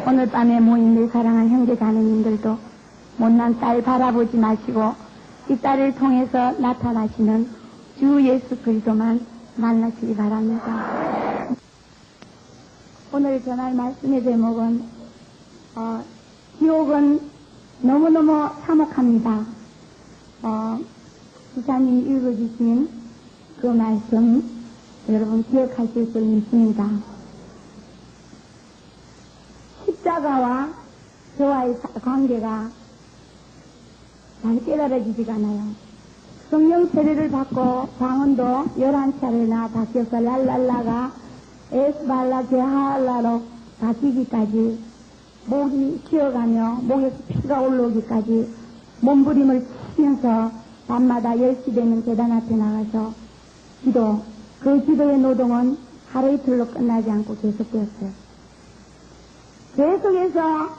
오늘 밤에 모인 내 사랑하는 형제 자매님들도 못난 딸 바라보지 마시고 이 딸을 통해서 나타나시는 주 예수 그리스도만 만나시기 바랍니다. 오늘 전할 말씀의 제목은 지옥은 너무너무 참혹합니다. 기자님이 읽어주신 그 말씀 여러분 기억하실 수 있습니다. 십자가와 저와의 관계가 잘 깨달아지지가 않아요. 성령 세례를 받고 방언도 11차례나 바뀌어서 랄랄라가 에스발라 게하알라로 바뀌기까지 목이 쉬어가며 목에서 피가 올라오기까지 몸부림을 치면서 밤마다 10시 되면 계단 앞에 나가서 기도, 그 기도의 노동은 하루 이틀로 끝나지 않고 계속되었어요. 계속해서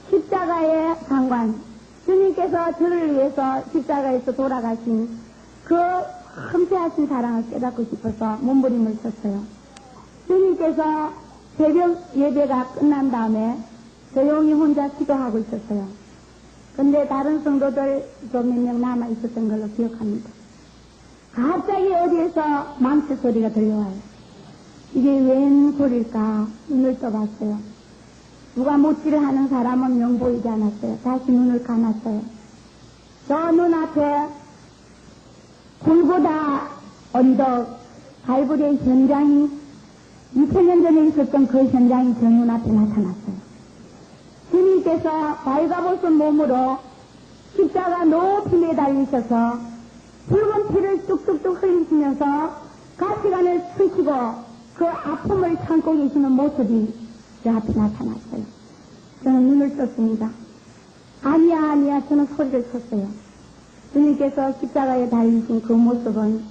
십자가의 상관, 주님께서 저를 위해서 십자가에서 돌아가신 그 흠세하신 사랑을 깨닫고 싶어서 몸부림을 쳤어요. 주님께서 새벽 예배가 끝난 다음에 조용히 혼자 기도하고 있었어요. 근데 다른 성도들도 몇 명 남아 있었던 걸로 기억합니다. 갑자기 어디에서 망치 소리가 들려와요. 이게 웬 소리일까? 눈을 떠봤어요. 누가 못질을 하는 사람은 명 보이지 않았어요. 다시 눈을 감았어요. 저 눈앞에 불보다 언덕, 갈보리의 현장이 2000년 전에 있었던 그 현장이 저 눈앞에 나타났어요. 주님께서 발가벗은 몸으로 십자가 높이 매달리셔서 붉은 피를 뚝뚝뚝 흘리시면서 가시관을 스치고 그 아픔을 참고 계시는 모습이 제 앞에 나타났어요. 저는 눈을 떴습니다. 아니야 저는 소리를 쳤어요. 주님께서 십자가에 달리신 그 모습은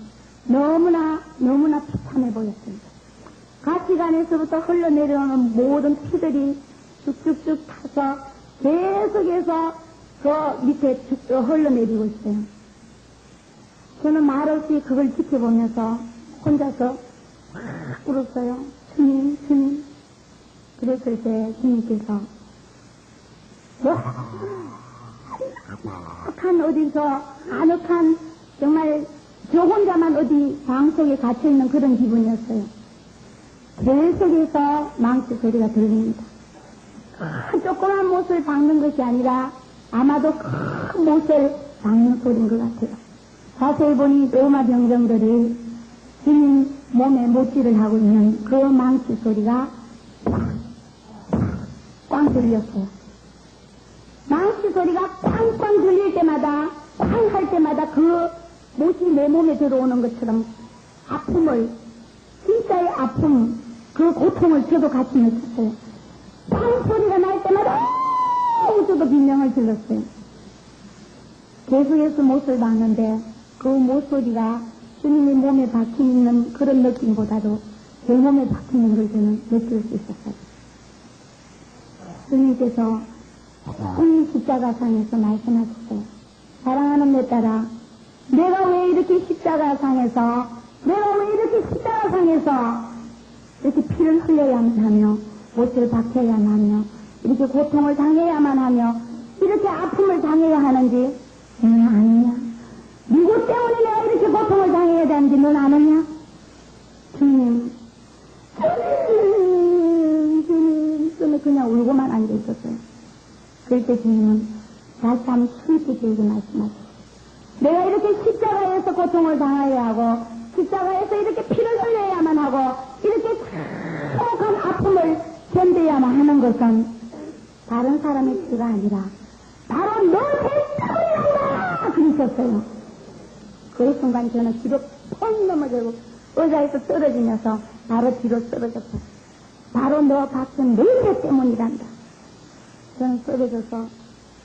너무나 비참해 보였습니다. 가시관에서부터 흘러내려오는 모든 피들이 쭉쭉쭉 타서 계속해서 그 밑에 쭉 흘러내리고 있어요. 저는 말없이 그걸 지켜보면서 혼자서 확 울었어요. 주님. 그랬을 때 주님께서 아늑한 정말 저 혼자만 어디 방 속에 갇혀있는 그런 기분이었어요. 계속해서 망치 소리가 들립니다. 조그만 못을 박는 것이 아니라 아마도 큰 못을 박는 소리인 것 같아요. 자세히 보니 로마 병정들이 주님 몸에 못질을 하고 있는 그 망치 소리가 꽝 들렸어요. 망치 소리가 꽝꽝 들릴 때마다 꽝 할 때마다 그 못이 내 몸에 들어오는 것처럼 아픔을, 진짜의 아픔, 그 고통을 저도 같이 느꼈어요. 꽝 소리가 날 때마다 저도 비명을 질렀어요. 계속해서 못을 박는데 그 못소리가 주님의 몸에 박혀있는 그런 느낌보다도 제 몸에 박히는 걸 저는 느낄 수 있었어요. 주님께서 이 십자가상에서 말씀하셨어요. 사랑하는 내 딸아, 내가 왜 이렇게 십자가상에서 이렇게 피를 흘려야만 하며 못을 박혀야만 하며 이렇게 고통을 당해야만 하며 이렇게 아픔을 당해야 하는지 넌 아느냐? 누구 때문에 내가 이렇게 고통을 당해야 되는지 넌 아느냐? 주님 저는 그냥 울고만 앉아있었어요. 그럴 때 주님은 다시 한번 슬프게 이렇게 말씀하셨어요. 내가 이렇게 십자가에서 고통을 당해야 하고 십자가에서 이렇게 피를 흘려야만 하고 이렇게 참혹한 아픔을 견뎌야만 하는 것은 다른 사람의 피가 아니라 바로 너 때문이란다 그러셨어요. 그 순간 저는 뒤로 펑 넘어지고 의자에서 떨어지면서 바로 뒤로 쓰러졌어요. 바로 너 박은 너희 때문이란다. 저는 쓰러져서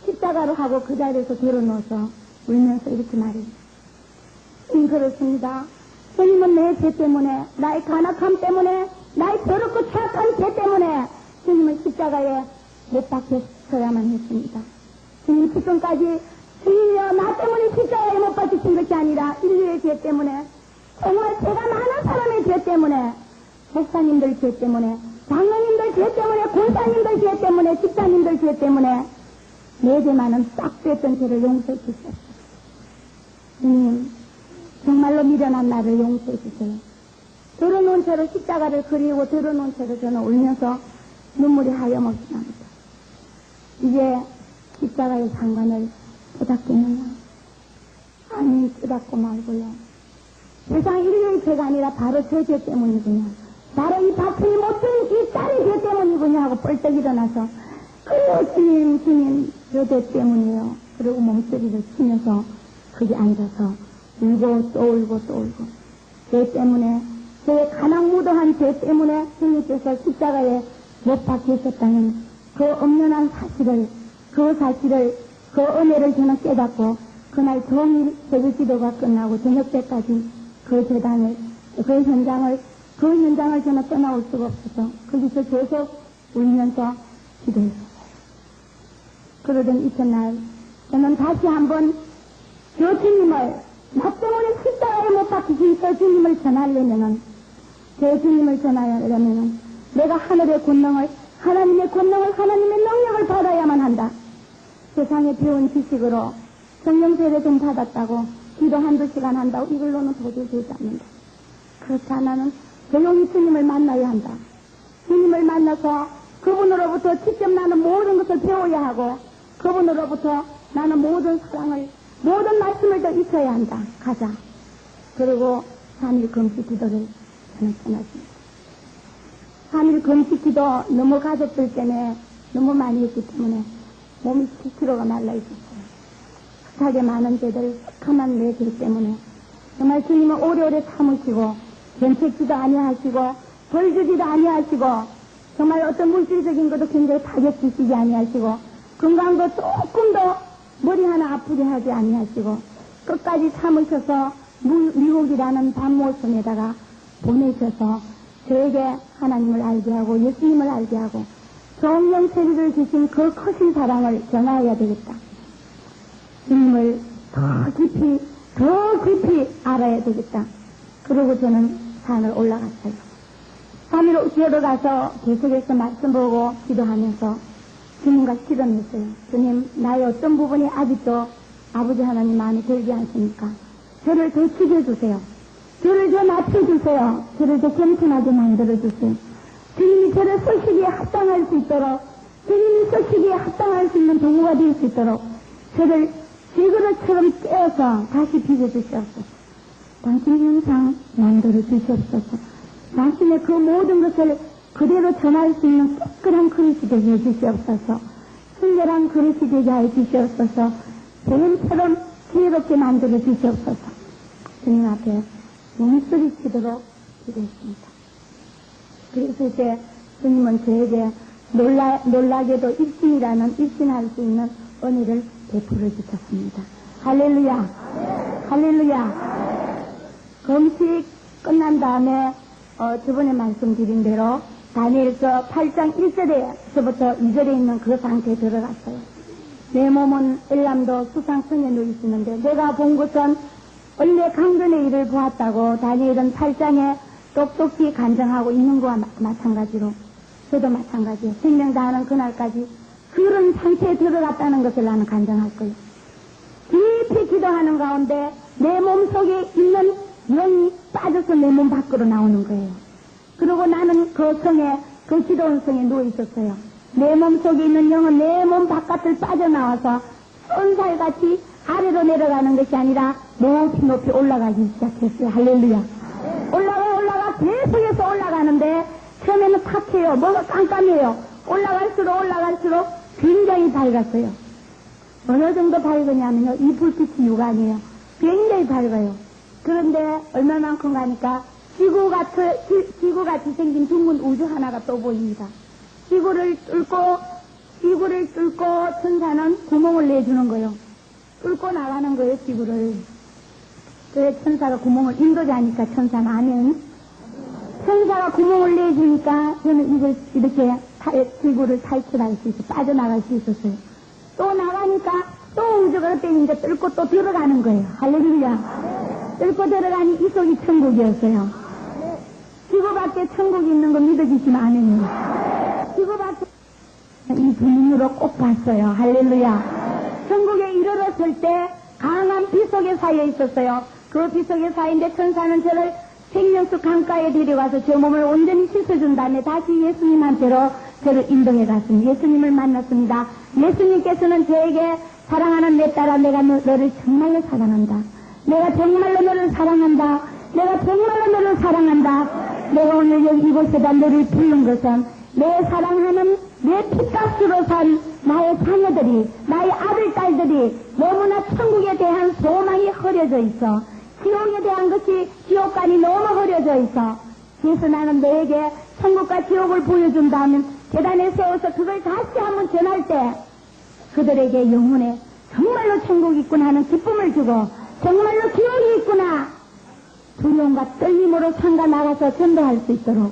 십자가로 하고 그 자리에서 들어놓아서 울면서 이렇게 말해요. 그렇습니다. 주님은 내 죄 때문에, 나의 간악함 때문에, 나의 더럽고 착한 죄 때문에 주님은 십자가에 못 박혔어야만 했습니다. 주님 지금까지 주님이여 나 때문에 십자가에 못 박히신 것이 아니라 인류의 죄 때문에, 정말 죄가 많은 사람의 죄 때문에, 목사님들 죄 때문에, 장로님들 죄 때문에, 권사님들 죄 때문에, 집사님들 죄 때문에 내 죄만은 딱 됐던 죄를 용서해 주셨어요. 주님, 정말로 미련한 나를 용서해 주세요. 들어놓은 채로 십자가를 그리고 들어놓은 채로 저는 울면서 눈물이 하염없이 납니다. 이제 십자가의 상관을 깨닫겠느냐? 아니, 깨닫고 말고요. 세상 인류의 죄가 아니라 바로 저 죄 때문이구나. 바로 이 바치지 못한 이 딸의 죄 때문이구나 하고 뻘떡 일어나서, 그래요, 주님, 저 죄 때문이에요. 그리고 몸소리를 치면서 거기 앉아서 울고 또 울고 또 울고. 죄 때문에, 제 가난무도한 죄 때문에 주님께서 십자가에 못 박히셨다는 그 엄연한 사실을, 그 은혜를 저는 깨닫고, 그날 종일 새벽 기도가 끝나고 저녁 때까지 그 재단을, 그 현장을 저는 떠나올 수가 없어서 거기서 계속 울면서 기도했어요. 그러던 이튿날 저는 다시 한번 저 주님을, 나 때문에 십자가에 못 박히신 저 주님을 전하려면은, 제 주님을 전하려면은 내가 하늘의 권능을, 하나님의 권능을, 하나님의 능력을 받아야만 한다. 세상에 배운 지식으로 성령 세례 좀 받았다고 기도 한두 시간 한다고 이걸로는 도저히 되지 않는다. 그렇지 않아는 조용히 주님을 만나야 한다. 주님을 만나서 그분으로부터 직접 나는 모든 것을 배워야 하고, 그분으로부터 나는 모든 사랑을, 모든 말씀을 더 익혀야 한다. 가자. 그리고 3일 금식 기도를 저는 전했습니다. 3일 금식 기도 너무 가족들 때문에 너무 많이 했기 때문에 몸이 10kg가 말라있었어요. 숱하게 많은 죄들, 험한 내 죄 때문에 정말 주님은 오래오래 참으시고 견책지도 아니하시고 벌 주지도 아니하시고 정말 어떤 물질적인 것도 굉장히 타격 주시지 아니하시고 건강도 조금도 머리 하나 아프게 하지 아니하시고 끝까지 참으셔서 미국이라는 밤모섬에다가 보내셔서 저에게 하나님을 알게 하고 예수님을 알게 하고 성령 세례를 주신 그 크신 사랑을 전하여야 되겠다. 주님을 더 깊이 알아야 되겠다. 그러고 저는 산을 올라갔어요. 산으로 기어가서 계속해서 말씀 보고 기도하면서 주님과 실험했어요. 주님, 나의 어떤 부분이 아직도 아버지 하나님 마음에 들지 않습니까? 저를 더 죽여주세요. 저를 더 낮춰주세요. 저를 더 겸손하게 만들어주세요. 주님이 저를 서시기에 합당할 수 있도록, 주님이 서시기에 합당할 수 있는 도구가 될 수 있도록 저를 쥐그릇처럼 깨어서 다시 빚어주시옵소서. 당신 형상 만들어 주시옵소서. 당신의 그 모든 것을 그대로 전할 수 있는 깨끗한 그릇이 되게 해주시옵소서. 순결한 그릇이 되게 해 주시옵소서. 뱀처럼 지혜롭게 만들어 주시옵소서. 주님 앞에 몸소리치도록 기도했습니다. 그래서 이제 주님은 저에게 놀라게도 입신이라는 입신할 수 있는 은혜를 베풀어 주셨습니다. 할렐루야! 할렐루야! 금식 끝난 다음에 저번에 말씀드린 대로 다니엘서 8장 1절에서부터 2절에 있는 그 상태에 들어갔어요. 내 몸은 엘람도 수상성에 누이시는데 내가 본 것은 원래 강변의 일을 보았다고 다니엘은 8장에 똑똑히 간증하고 있는 것과 마찬가지로 저도 마찬가지예요. 생명 다하는 그날까지 그런 상태에 들어갔다는 것을 나는 간증할 거예요. 깊이 기도하는 가운데 내 몸속에 있는 영이 빠져서 내 몸 밖으로 나오는 거예요. 그리고 나는 그 성에, 그 기도원 성에 누워 있었어요. 내 몸속에 있는 영은 내 몸 바깥을 빠져나와서 쏜살같이 아래로 내려가는 것이 아니라 높이 올라가기 시작했어요. 할렐루야. 올라가 계속해서 올라가는데 처음에는 탁해요. 뭐가 깜깜해요. 올라갈수록 굉장히 밝았어요. 어느 정도 밝으냐면요, 이 불빛이 육안이에요. 굉장히 밝아요. 그런데 얼마만큼 가니까 지구같이 생긴 둥근 우주 하나가 또 보입니다. 지구를 뚫고 천사는 구멍을 내주는 거예요. 뚫고 나가는 거예요, 지구를. 그래 천사가 구멍을, 인도자니까 천사는 아멘. 천사가 구멍을 내주니까 저는 이걸 이렇게 지구를 탈출할 수 있어, 빠져나갈 수 있었어요. 또 나가니까 또 우주가 그때는 이제 뚫고 또 들어가는 거예요. 할렐루야. 뚫고 들어가니 이 속이 천국이었어요. 지구 밖에 천국이 있는 거 믿어지시면 안 해요. 지구 밖에 이 두 눈으로 꼭 봤어요. 할렐루야. 천국에 이르렀을 때 강한 비 속에 쌓여 있었어요. 그 비 속에 쌓인데 천사는 저를 생명수 강가에 데려가서 저 몸을 온전히 씻어준 다음에 다시 예수님한테로 저를 인도해 갔습니다. 예수님을 만났습니다. 예수님께서는 저에게 사랑하는 내 딸아, 내가 너를 정말로 사랑한다. 내가 정말로 너를 사랑한다. 내가 정말로 너를 사랑한다. 내가 오늘 여기 이곳에다 너를 부른 것은 내 사랑하는 내 피값으로 산 나의 자녀들이, 나의 아들, 딸들이 너무나 천국에 대한 소망이 흐려져 있어. 지옥에 대한 것이 지옥관이 너무 흐려져 있어. 그래서 나는 너에게 천국과 지옥을 보여준다면 계단에 세워서 그걸 다시 한번 전할 때 그들에게 영혼에 정말로 천국이 있구나 하는 기쁨을 주고 정말로 지옥이 있구나 두려움과 떨림으로 상가 나가서 전도할 수 있도록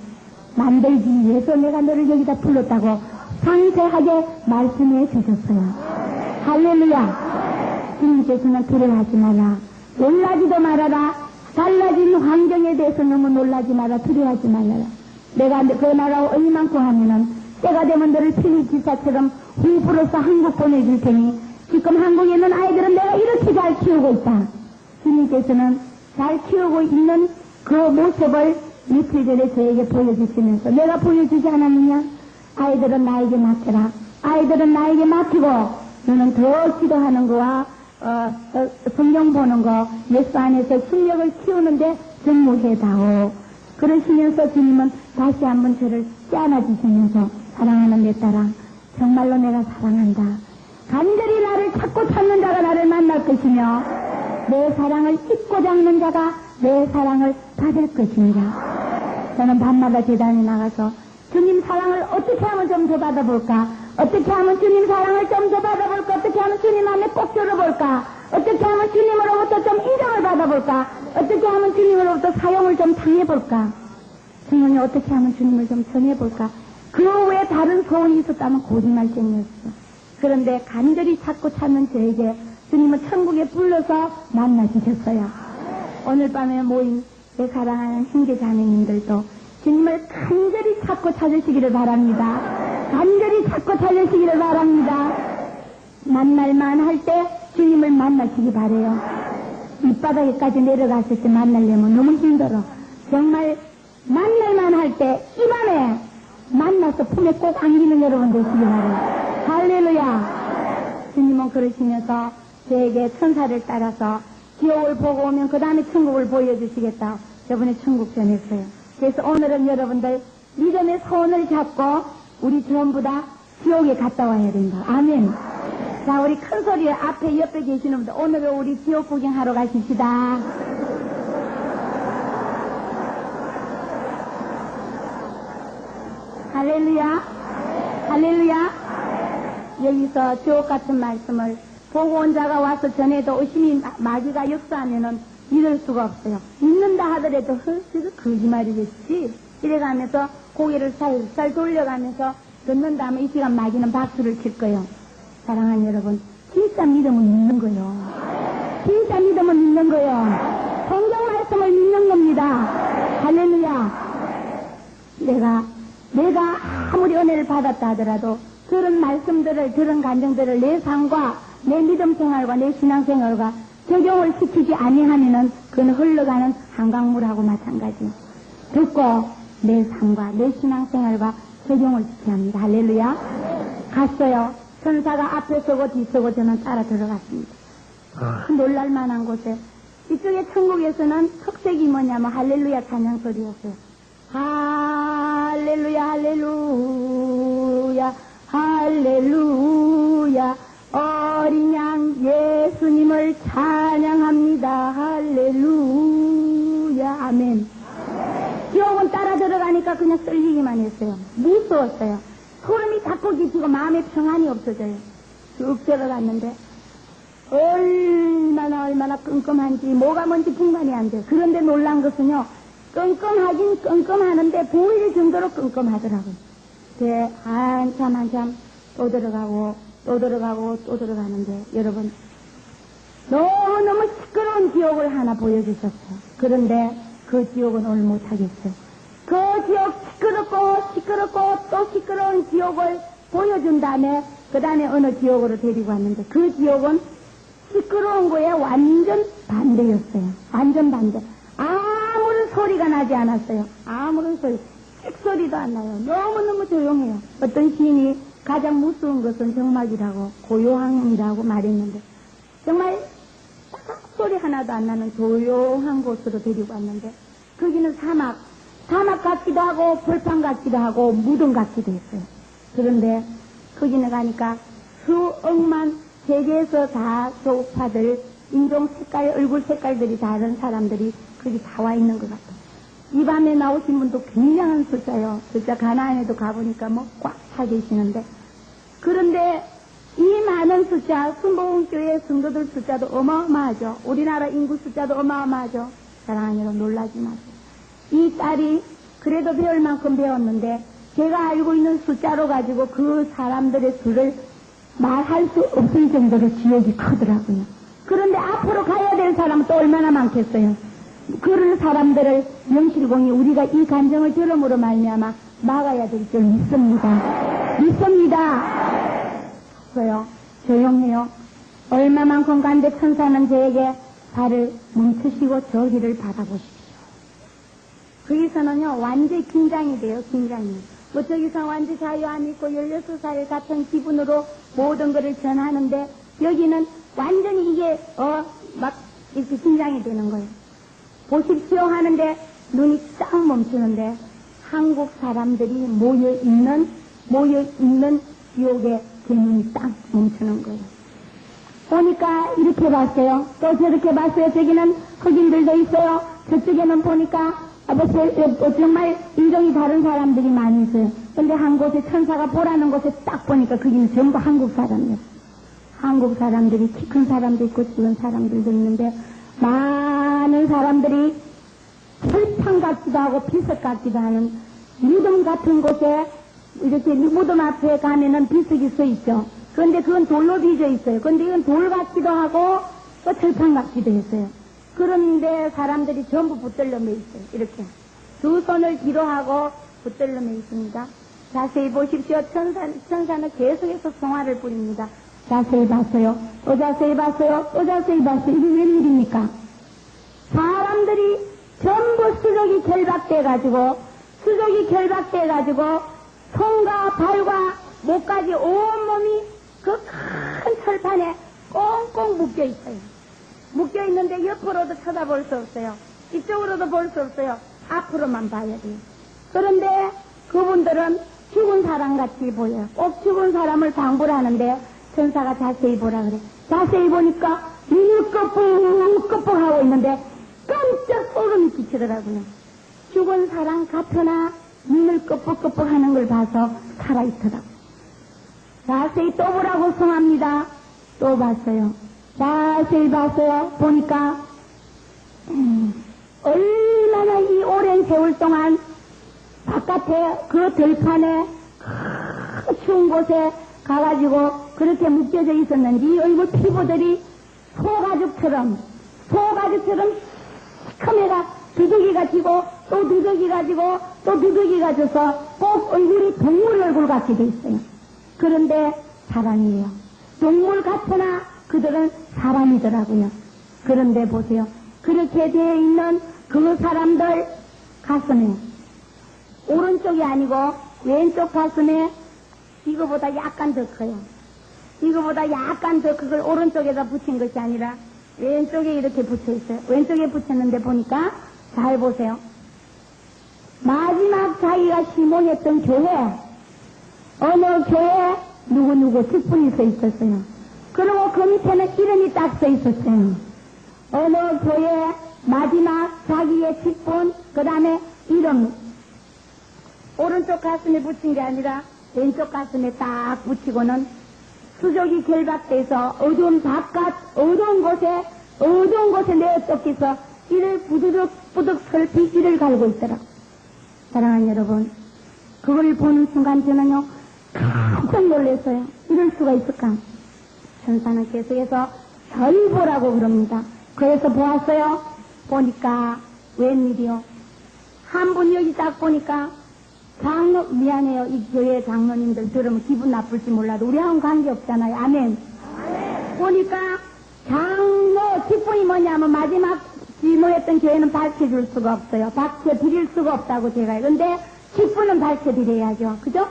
만들기 위해서 내가 너를 여기다 불렀다고 상세하게 말씀해 주셨어요. 할렐루야. 주님께서는 두려워하지 마라. 놀라지도 말아라. 달라진 환경에 대해서 너무 놀라지 마라. 두려워하지 말아라. 내가 그 나라 얼만큼 하면은 때가 되면 너를 필리 기사처럼 후불어서 한국 보내줄 테니 지금 한국에 있는 아이들은 내가 이렇게 잘 키우고 있다. 주님께서는 잘 키우고 있는 그 모습을 며칠 전에 저에게 보여주시면서 내가 보여주지 않았느냐? 아이들은 나에게 맡겨라. 아이들은 나에게 맡기고 너는 더 기도하는 거와 성경 보는 거 예수 안에서 실력을 키우는데 전무해다오. 그러시면서 주님은 다시 한번 저를 안아주시면서 사랑하는 내 딸아, 정말로 내가 사랑한다. 간절히 나를 찾고 찾는 자가 나를 만날 것이며 내 사랑을 잊고 잡는 자가 내 사랑을 받을 것입니다. 저는 밤마다 제단에 나가서 주님 사랑을 어떻게 하면 좀 더 받아볼까? 어떻게 하면 주님 사랑을 좀 더 받아볼까? 어떻게 하면 주님 안에 꼭 들어볼까? 어떻게 하면 주님으로부터 좀 인정을 받아볼까? 어떻게 하면 주님으로부터 사용을 좀 당해볼까? 주님이 어떻게 하면 주님을 좀 전해볼까? 그 외에 다른 소원이 있었다면 거짓말쟁이였어. 그런데 간절히 찾고 찾는 저에게 주님은 천국에 불러서 만나주셨어요. 오늘 밤에 모인 내 사랑하는 형제 자매님들도 주님을 간절히 찾고 찾으시기를 바랍니다. 간절히 찾고 찾으시기를 바랍니다. 만날만 할 때 주님을 만나시기 바래요. 밑바닥에까지 내려갔을 때 만나려면 너무 힘들어. 정말 만날만 할 때 이 밤에 만나서 품에 꼭 안기는 여러분 되시기 바래요. 할렐루야. 주님은 그러시면서 저에게 천사를 따라서 지옥을 보고 오면 그 다음에 천국을 보여주시겠다. 저번에 천국 전했어요. 그래서 오늘은 여러분들 믿음의 손을 잡고 우리 전부 다 지옥에 갔다 와야 된다. 아멘. 자, 우리 큰 소리에 앞에 옆에 계시는 분들 오늘은 우리 지옥 구경하러 가십시다. 할렐루야. 할렐루야. 여기서 지옥 같은 말씀을 보고 온 자가 와서 전해도 의심이 마귀가 역사하면은 믿을 수가 없어요. 믿는다 하더라도 저거 거짓말이겠지. 이래가면서 고개를 살살 돌려가면서 듣는다 하면 이 시간 마귀는 박수를 칠 거예요. 사랑하는 여러분, 진짜 믿음은 믿는 거요. 진짜 믿음은 믿는 거요. 성경 말씀을 믿는 겁니다. 할렐루야. 내가 아무리 은혜를 받았다 하더라도 그런 말씀들을, 그런 감정들을 내 삶과 내 믿음 생활과 내 신앙 생활과 적용을 시키지 아니하면은 그건 흘러가는 한강물하고 마찬가지. 듣고 내 삶과 내 신앙 생활과 적용을 시켜야 합니다. 할렐루야. 갔어요. 천사가 앞에 서고 뒤 서고 저는 따라 들어갔습니다. 놀랄만한 곳에 이쪽에 천국에서는 특색이 뭐냐면 할렐루야 찬양 소리였어요. 할렐루야 할렐루야 할렐루야 어린 양 예수님을 찬양합니다. 할렐루야 아멘. 지옥은 따라 들어가니까 그냥 떨리기만 했어요. 무서웠어요. 소름이 자꾸 끼치고 마음에 평안이 없어져요. 쭉 들어갔는데 얼마나 끔끔한지 뭐가 뭔지 분간이 안 돼요. 그런데 놀란 것은요, 끔끔하긴 끔끔하는데 보일 정도로 끔끔하더라고요. 네, 한참 또 들어가고 또 들어가는데 여러분 너무너무 시끄러운 지옥을 하나 보여주셨어요. 그런데 그 지옥은 오늘 못하겠어요. 그 지옥 시끄럽고 또 시끄러운 지옥을 보여준 다음에 그 다음에 어느 지옥으로 데리고 왔는데 그 지옥은 시끄러운 거에 완전 반대였어요. 완전 반대. 아무런 소리가 나지 않았어요. 아무런 소리. 씩소리도 안 나요. 너무너무 조용해요. 어떤 시인이 가장 무서운 것은 정막이라고 고요함이라고 말했는데 정말 딱 소리 하나도 안 나는 조용한 곳으로 데리고 왔는데 거기는 사막 같기도 하고 벌판 같기도 하고 무덤 같기도 했어요. 그런데 거기는 가니까 수억만 세계에서 다 조파들 인종 색깔 얼굴 색깔들이 다른 사람들이 거기 다 와 있는 것 같아요. 이 밤에 나오신 분도 굉장한 숫자요. 숫자 가나안에도 가보니까 뭐 꽉 차 계시는데 그런데 이 많은 숫자 순복음교회 성도들 숫자도 어마어마하죠. 우리나라 인구 숫자도 어마어마하죠. 사랑하는 여러분 놀라지 마세요. 이 딸이 그래도 배울 만큼 배웠는데 제가 알고 있는 숫자로 가지고 그 사람들의 수를 말할 수 없을 정도로 지옥이 크더라고요. 그런데 앞으로 가야 될 사람은 또 얼마나 많겠어요. 그런 사람들을 명실공히 우리가 이 간정을 들음으로 말미암아 막아야 될 줄 믿습니다. 그래요. 조용해요. 얼마만큼 간데 천사는 저에게 발을 멈추시고 저 길을 바라보십시오. 거기서는요 완전히 긴장이 돼요. 긴장이. 뭐 저기서 완전히 자유 안 있고 16살 같은 기분으로 모든 것을 전하는데 여기는 완전히 이게 막 이렇게 긴장이 되는 거예요. 보십시오 하는데 눈이 딱 멈추는데 한국 사람들이 모여있는 지옥의 대문이 딱 멈추는 거예요. 보니까 이렇게 봤어요. 또 저렇게 봤어요. 저기는 흑인들도 있어요. 저쪽에는 보니까 정말 인종이 다른 사람들이 많이 있어요. 근데 한 곳에 천사가 보라는 곳에 딱 보니까 거기는 전부 한국 사람이에요. 한국 사람들이 키 큰 사람도 있고 작은 사람들도 있는데 많은 사람들이 철판 같기도 하고 비석 같기도 하는 무덤 같은 곳에 이렇게 무덤 앞에 가면은 비석이 서 있죠. 그런데 그건 돌로 빚어 있어요. 그런데 이건 돌 같기도 하고 또 철판 같기도 했어요. 그런데 사람들이 전부 붙들려 매 있어요. 이렇게 두 손을 뒤로 하고 붙들려 매 있습니다. 자세히 보십시오. 천사는 계속해서 성화를 부립니다. 자세히 봤어요. 또 자세히 봤어요. 또 자세히 봤어요. 이게 웬일입니까? 사람들이 전부 수족이 결박돼가지고 손과 발과 목까지 온몸이 그 큰 철판에 꽁꽁 묶여 있어요. 묶여 있는데 옆으로도 쳐다볼 수 없어요. 이쪽으로도 볼 수 없어요. 앞으로만 봐야 돼요. 그런데 그분들은 죽은 사람 같이 보여요. 꼭 죽은 사람을 방불 하는데 천사가 자세히 보라 그래. 자세히 보니까 눈을 끄뻑끄뻑 하고 있는데 깜짝 소름이 끼치더라고요. 죽은 사람 같으나 눈을 끄뻑끄뻑 하는 걸 봐서 살아있더라고요. 자세히 또 보라고 성합니다. 또 봤어요. 자세히 봤어요. 보니까 얼마나 이 오랜 세월 동안 바깥에 그 들판에 추운 곳에 가가지고 그렇게 묶여져 있었는지 이 얼굴 피부들이 소가죽처럼 시커매가 두둑이가 지고 또 두둑이가 지고 또 두둑이가 져서 꼭 얼굴이 동물 얼굴 같이 돼 있어요. 그런데 사람이에요. 동물 같으나 그들은 사람이더라고요. 그런데 보세요. 그렇게 되어 있는 그 사람들 가슴에 오른쪽이 아니고 왼쪽 가슴에 이거보다 약간 더 커요. 이거보다 약간 더 그걸 오른쪽에다 붙인 것이 아니라 왼쪽에 이렇게 붙여 있어요. 왼쪽에 붙였는데 보니까 잘 보세요. 마지막 자기가 시몬했던 교회 어느 교회 누구누구 직분이 써 있었어요. 그리고 그 밑에는 이름이 딱 써 있었어요. 어느 교회 마지막 자기의 직분 그 다음에 이름 오른쪽 가슴에 붙인 게 아니라 왼쪽 가슴에 딱 붙이고는 수족이 결박돼서 어두운 곳에 내쫓기서 이를 부드럭부드럭 설피 이를 갈고 있더라. 사랑하는 여러분, 그걸 보는 순간 저는요 깜짝 놀랐어요. 이럴 수가 있을까? 천사는 계속해서 절 보라고 그럽니다. 그래서 보았어요. 보니까 웬일이요? 한 분 여기 딱 보니까 장로, 미안해요. 이 교회 장로님들 들으면 기분 나쁠지 몰라도 우리하고는 관계없잖아요. 아멘. 보니까 장로 직분이 뭐냐면 마지막 지모했던 교회는 밝혀줄 수가 없어요. 밝혀드릴 수가 없다고 제가. 근데 직분은 밝혀드려야죠. 그죠?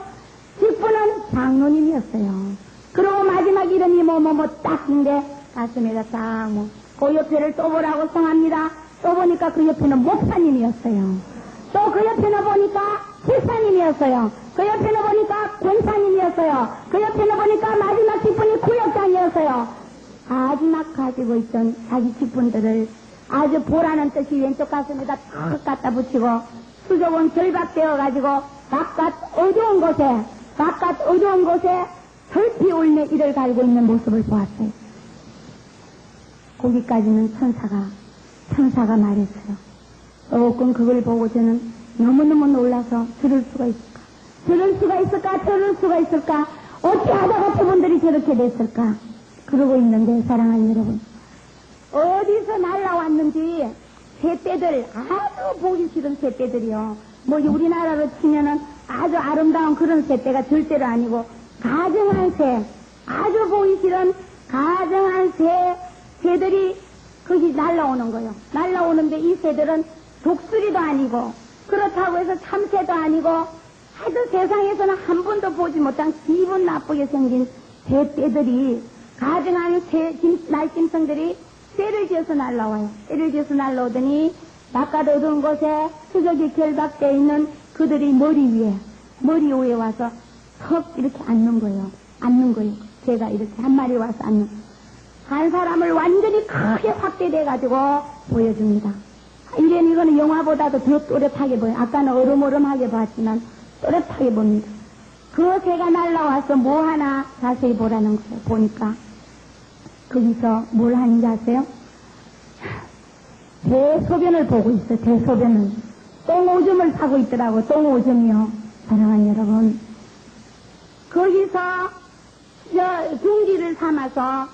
직분은 장로님이었어요. 그리고 마지막 이름이 딱인데 가슴에다 딱 그 옆에를 또 보라고 성합니다. 또 보니까 그 옆에는 목사님이었어요. 또 그 옆에는 보니까 집사님이었어요. 그 옆에는 보니까 권사님이었어요. 그 옆에는 보니까 마지막 직분이 구역장이었어요. 마지막 가지고 있던 자기 직분들을 아주 보라는 뜻이 왼쪽 가슴에다 탁 갖다 붙이고 수족은 결박되어가지고 바깥 어두운 곳에 설피 울며 이를 갈고 있는 모습을 보았어요. 거기까지는 천사가 말했어요. 조금 그걸 보고 저는 너무너무 놀라서 들을 수가 있을까? 어찌 하다가 저분들이 저렇게 됐을까? 그러고 있는데 사랑하는 여러분, 어디서 날라왔는지 새떼들, 아주 보기 싫은 새떼들이요. 우리나라로 치면은 아주 아름다운 그런 새떼가 절대로 아니고 가정한 새, 아주 보기 싫은 가정한 새들이 거기 날라오는 거예요. 날라오는데 이 새들은 독수리도 아니고 그렇다고 해서 참새도 아니고 하여튼 세상에서는 한 번도 보지 못한 기분 나쁘게 생긴 새떼들이 가정한 날짐승들이 떼를 지어서 날라와요. 떼를 지어서 날라오더니 바깥 어두운 곳에 수족이 결박되어 있는 그들이 머리 위에 와서 턱 이렇게 앉는 거예요. 제가 이렇게 한 마리 와서 한 사람을 완전히 크게 확대돼가지고 보여줍니다. 이거는 영화보다도 더 또렷하게 보여요. 아까는 어름어름하게 봤지만 또렷하게 봅니다. 그 새가 날라와서 뭐 하나 자세히 보라는 거예요. 보니까 거기서 뭘 하는지 아세요? 대소변을 보고 있어요. 대소변을. 똥오줌을 싸고 있더라고. 똥오줌이요. 사랑하는 여러분, 거기서 둥지를 삼아서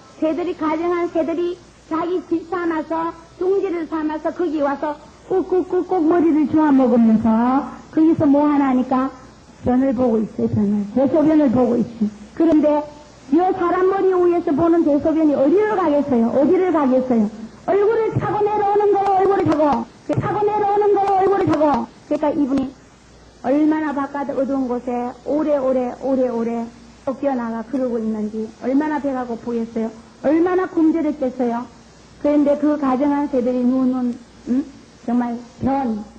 가정한 새들이 자기 집 삼아서 둥지를 삼아서 거기 와서 꾹꾹꾹꾹 머리를 주워 먹으면서 거기서 뭐 하나 하니까 변을 보고 있어요. 대소변을 보고 있어요. 그런데 이 사람 머리 위에서 보는 대소변이 어디를 가겠어요? 얼굴을 차고 내려오는 거예요. 얼굴을 차고 그러니까 이분이 얼마나 바깥 어두운 곳에 오래오래 뛰어나가 그러고 있는지 얼마나 배가 고프겠어요. 얼마나 굶주렸겠어요. 그런데 그 가정한 새들이 눈은 정말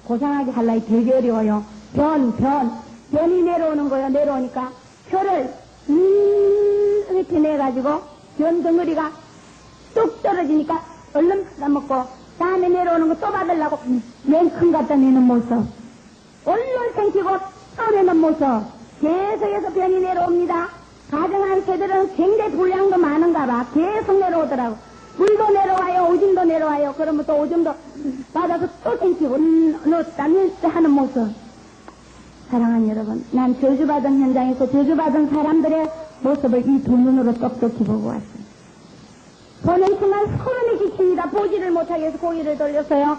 고상하게 할라니 되게 어려워요. 변이 내려오는 거예요. 내려오니까 혀를 이렇게 내가지고 변 덩어리가 뚝 떨어지니까 얼른 받아먹고 다음에 내려오는 거 또 받으려고 맨큰 갖다 내는 모습, 얼른 생기고 또 내는 모습, 계속해서 변이 내려옵니다. 가정한 새들은 굉장히 분량도 많은가 봐. 계속 내려오더라고. 물도 내려와요. 오줌도 내려와요. 그러면 또 오줌도 받아서 또 생기고 넣었다 하는 모습. 사랑하는 여러분, 난 저주받은 현장에서 저주받은 사람들의 모습을 이 두 눈으로 똑똑히 보고 왔어요. 보는 순간 소름이 끼칩니다. 보지를 못하게 해서 고개를 돌렸어요.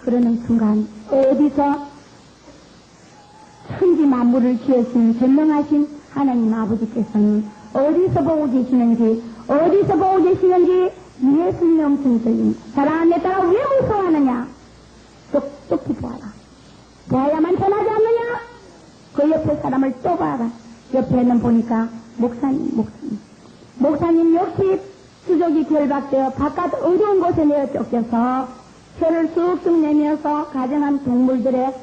그러는 순간 어디서 천지 만물을 지으신 전능하신 하나님 아버지께서는 어디서 보고 계시는지 예수님의 음성이 들립니다. 사랑하는 내 딸아, 왜 무서워하느냐? 똑똑히 보아라. 보아야만 전하지 않느냐? 그 옆에 사람을 또 봐라. 옆에는 보니까 목사님 역시 수족이 결박되어 바깥 어두운 곳에 내어 쫓겨서 혀를 쑥쑥 내면서 가정한 동물들의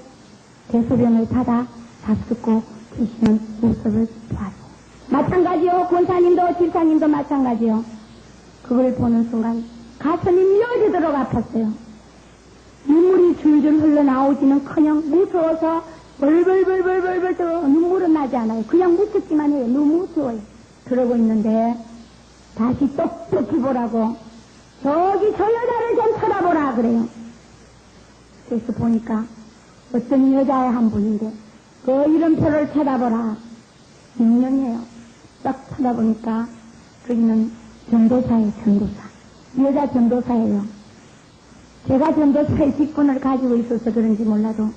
대소변을 받아 잡숫고 계시는 모습을 보았어요. 마찬가지요. 권사님도 집사님도 마찬가지요. 그걸 보는 순간 가슴이 미어지도록 아팠어요. 눈물이 줄줄 흘러나오지는커녕 무서워서 벌벌벌벌벌벌 눈물은 나지 않아요. 그냥 무섭기만 해요. 너무 무서워요. 그러고 있는데 다시 똑똑히 보라고, 저기 저 여자를 좀 쳐다보라 그래요. 그래서 보니까 어떤 여자의 한 분인데 그 이름표를 쳐다보라. 분명해요. 딱 쳐다보니까 거기는 전도사예요. 전도사. 여자 전도사예요. 제가 전도사의 직분을 가지고 있어서 그런지 몰라도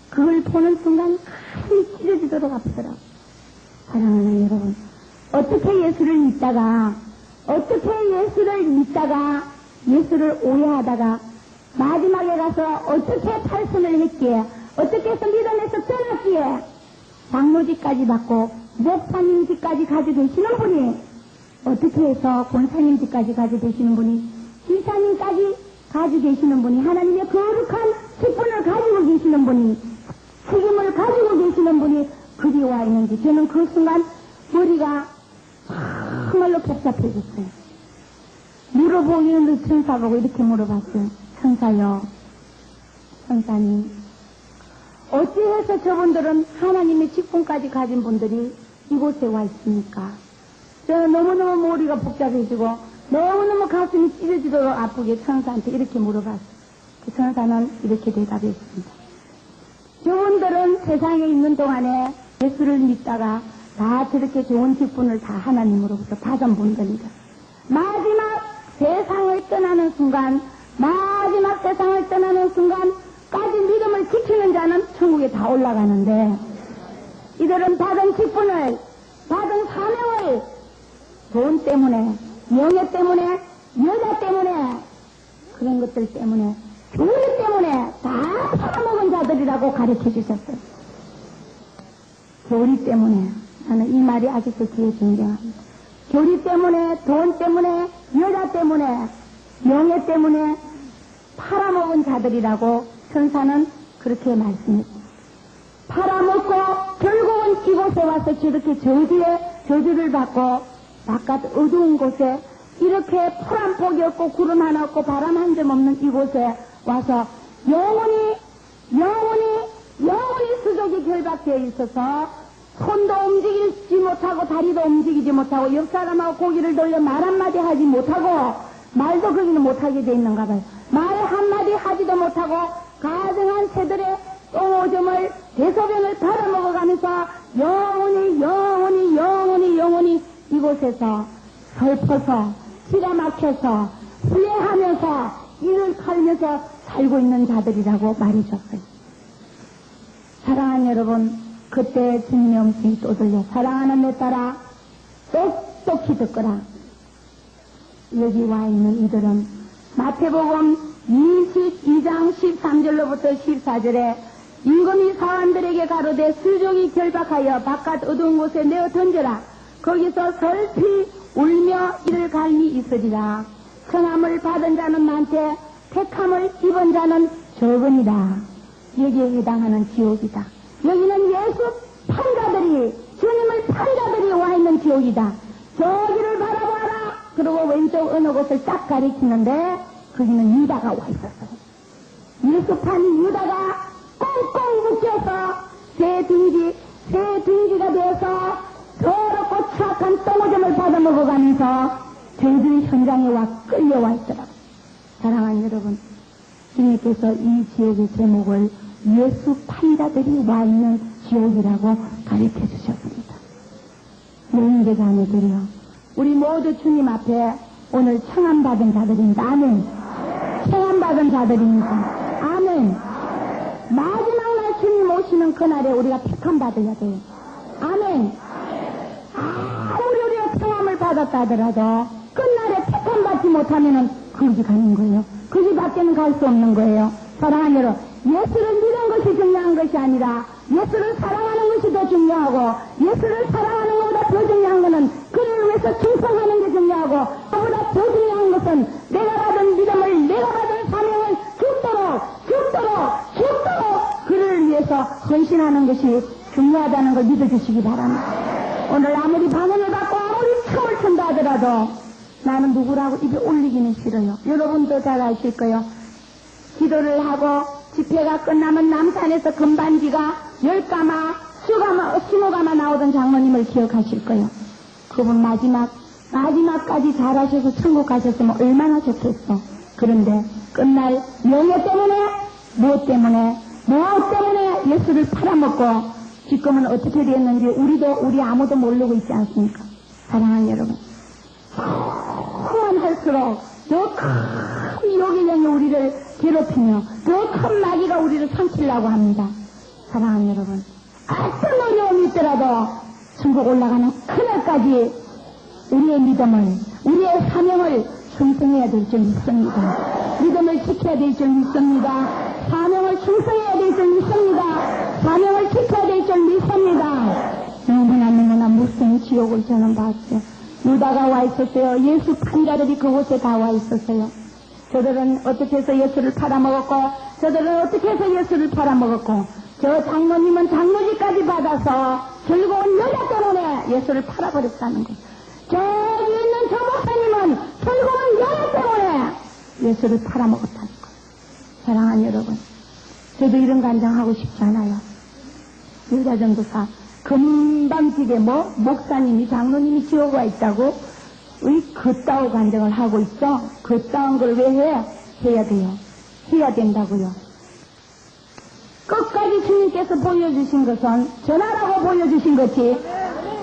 그걸 보는 순간 가슴이 찢어지도록 아프더라고요. 사랑하는 여러분, 어떻게 예수를 믿다가 예수를 오해하다가 마지막에 가서 어떻게 탈선을 했기에, 어떻게 해서 믿음에서 떠났기에 장로직까지 받고 목사님직까지 가지고 계시는 분이, 어떻게 해서 권사님직까지 가지고 계시는 분이, 지사님까지 가지고 계시는 분이, 하나님의 거룩한 직분을 가지고 계시는 분이, 책임을 가지고 계시는 분이 그리 와 있는지, 저는 그 순간 머리가 정말로 복잡해졌어요. 물어보기는 천사 보고 이렇게 물어봤어요. 천사요, 천사님, 어찌해서 저분들은 하나님의 직분까지 가진 분들이 이곳에 와 있습니까? 저는 너무너무 머리가 복잡해지고 너무너무 가슴이 찢어지도록 아프게 천사한테 이렇게 물어봤어요. 그 천사는 이렇게 대답했습니다. 저분들은 세상에 있는 동안에 예수를 믿다가 다 저렇게 좋은 직분을 다 하나님으로부터 받은 분들이다. 마지막 세상을 떠나는 순간까지 믿음을 지키는 자는 천국에 다 올라가는데, 이들은 받은 직분을, 받은 사명을 돈 때문에, 명예 때문에, 여자 때문에, 그런 것들 때문에, 교리 때문에 다 팔아먹은 자들이라고 가르쳐 주셨어요. 교리 때문에, 나는 이 말이 아직도 귀에 존경합니다. 교리 때문에, 돈 때문에, 여자 때문에, 명예 때문에 팔아먹은 자들이라고 천사는 그렇게 말씀했습니다. 팔아먹고 결국은 이곳에 와서 저렇게 저주를 받고 바깥 어두운 곳에 이렇게 풀 한 폭이 없고 구름 하나 없고 바람 한 점 없는 이곳에 와서 영원히 수족이 결박되어 있어서 손도 움직이지 못하고 다리도 움직이지 못하고 옆 사람하고 고개를 돌려 말 한마디 하지 못하고 말도 거기는 못하게 돼 있는가 봐요. 말 한마디 하지도 못하고 가정한 새들의 똥오줌을 대소변을 팔아먹어가면서 영원히 이곳에서 슬퍼서 기가 막혀서 후회하면서 이를 갈면서 살고 있는 자들이라고 말해줬어요. 사랑하는 여러분, 그때 주님의 음성이 또 들려. 사랑하는 내 딸아, 똑똑히 듣거라. 여기 와 있는 이들은 마태복음 22장 13절로부터 14절에 임금이 사람들에게 가로되 수족이 결박하여 바깥 어두운 곳에 내어 던져라. 거기서 슬피 울며 이를 갈미 있으리라. 청함을 받은 자는 많되 택함을 입은 자는 적으니라. 여기에 해당하는 지옥이다. 여기는 예수 판자들이, 주님을 판자들이 와 있는 지옥이다. 저기를 바라봐라. 그리고 왼쪽 어느 곳을 딱 가리키는데 거기는 유다가 와 있었어요. 예수판 유다가 꽁꽁 묶여서 새 둥지가 되어서 더럽고 추악한 똥오줌을 받아먹어가면서 저희들이 현장에 끌려와 있더라고요. 사랑하는 여러분, 주님께서 이 지옥의 제목을 예수 판자들이 와 있는 지옥이라고 가르쳐 주셨습니다. 여인의 자녀들이여, 우리 모두 주님 앞에 오늘 청함받은 자들입니다. 아멘. 청함받은 자들입니다. 아멘. 마지막 날 주님 오시는 그날에 우리가 택함받아야 돼요. 아멘. 아무리 우리가 청함을 받았다 하더라도 끝날에 택함받지 못하면은 거기 가는 거예요. 거기 밖에는 갈 수 없는 거예요. 사랑하는 여러분, 예수를 믿는 것이 중요한 것이 아니라 예수를 사랑하는 것이 더 중요하고, 예수를 사랑하는 것보다 더 중요한 것은 그를 위해서 충성하는 게 중요하고, 그보다 더 중요한 것은 내가 받은 믿음을, 내가 받은 사명을 죽도록 그를 위해서 헌신하는 것이 중요하다는 걸 믿어주시기 바랍니다. 오늘 아무리 방언을 받고 아무리 춤을 춘다 하더라도 나는 누구라고 입에 올리기는 싫어요. 여러분도 잘 아실 거예요. 기도를 하고 집회가 끝나면 남산에서 금반지가 10가마, 20가마 나오던 장로님을 기억하실 거예요. 그분 마지막까지 잘하셔서 천국 가셨으면 얼마나 좋겠어. 그런데 끝날 명예 때문에, 무엇 때문에 예수를 팔아먹고 지금은 어떻게 되었는지 우리 아무도 모르고 있지 않습니까? 사랑하는 여러분, 그만할수록 더 큰 유혹이 우리를 괴롭히며 더 큰 마귀가 우리를 삼키려고 합니다. 사랑하는 여러분, 어떤 어려움이 있더라도 천국 올라가는 그날까지 우리의 믿음을, 우리의 사명을 충성해야 될 줄 믿습니다. 믿음을 지켜야 될 줄 믿습니다. 사명을 충성해야 될 줄 믿습니다. 사명을 지켜야 될 줄 믿습니다. 너무나 무서운 지옥을 저는 봤어요. 유다가 와 있었어요. 예수 판자들이 그곳에 다 와 있었어요. 저들은 어떻게 해서 예수를 팔아먹었고, 저들은 어떻게 해서 예수를 팔아먹었고, 저 장로님은 장로직까지 받아서 결국은 여자 때문에 예수를 팔아버렸다는 거예요. 저기 있는 저 목사님은 결국은 여자 때문에 예수를 팔아먹었다는 거예요. 사랑하는 여러분, 저도 이런 간증하고 싶지 않아요. 여자전도사 금방지게 목사님이 장로님이 지옥 와 있다고 그따위 간증을 하고 있어. 그따운 걸 왜 해? 해야 돼요. 해야 된다고요. 끝까지 주님께서 보여주신 것은 전하라고 보여주신 것이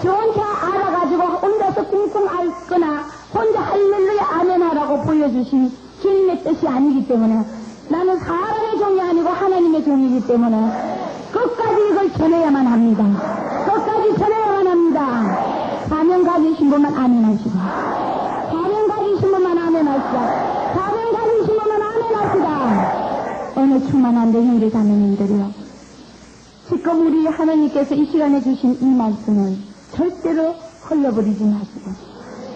저 혼자 알아가지고 혼자서 꿍꿍 앓거나 혼자 할렐루야 아멘 하라고 보여주신 주님의 뜻이 아니기 때문에, 나는 사람의 종이 아니고 하나님의 종이기 때문에 끝까지 이걸 전해야만 합니다. 끝까지 전해야만 합니다. 사명 가지신 분만 아멘 하시고, 사명 가지신 분만 아멘 하시고, 사명 가지신 분만 아멘 하시다. 어느 충만한 내 형제 자매님들이요, 지금 우리 하나님께서 이 시간에 주신 이 말씀을 절대로 흘려버리지 마시고,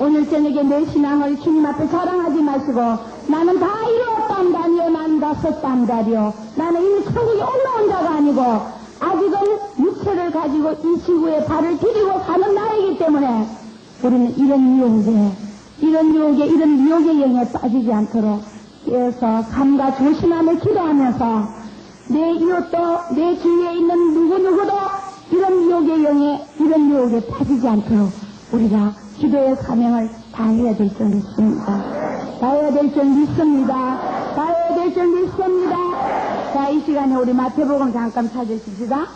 오늘 저녁에 내 신앙을 주님 앞에 자랑하지 마시고, 나는 다 이루었단다니요, 나는 다 썼단다리요, 나는 이미 천국에 올라온 자가 아니고 아직은 육체를 가지고 이 지구에 발을 디디고 사는 나이기 때문에 우리는 이런 유혹에 이런 미혹의 영에 빠지지 않도록 깨어서 삼가 조심하며 기도하면서 내 이웃도 내 주위에 있는 누구누구도 이런 미혹의 영에, 이런 유혹에 빠지지 않도록 우리가 기도의 사명을 다해야 될 줄 믿습니다. 다해야 될 줄 믿습니다. 다해야 될 줄 믿습니다. 자, 이 시간에 우리 마태복음 잠깐 찾으십시다.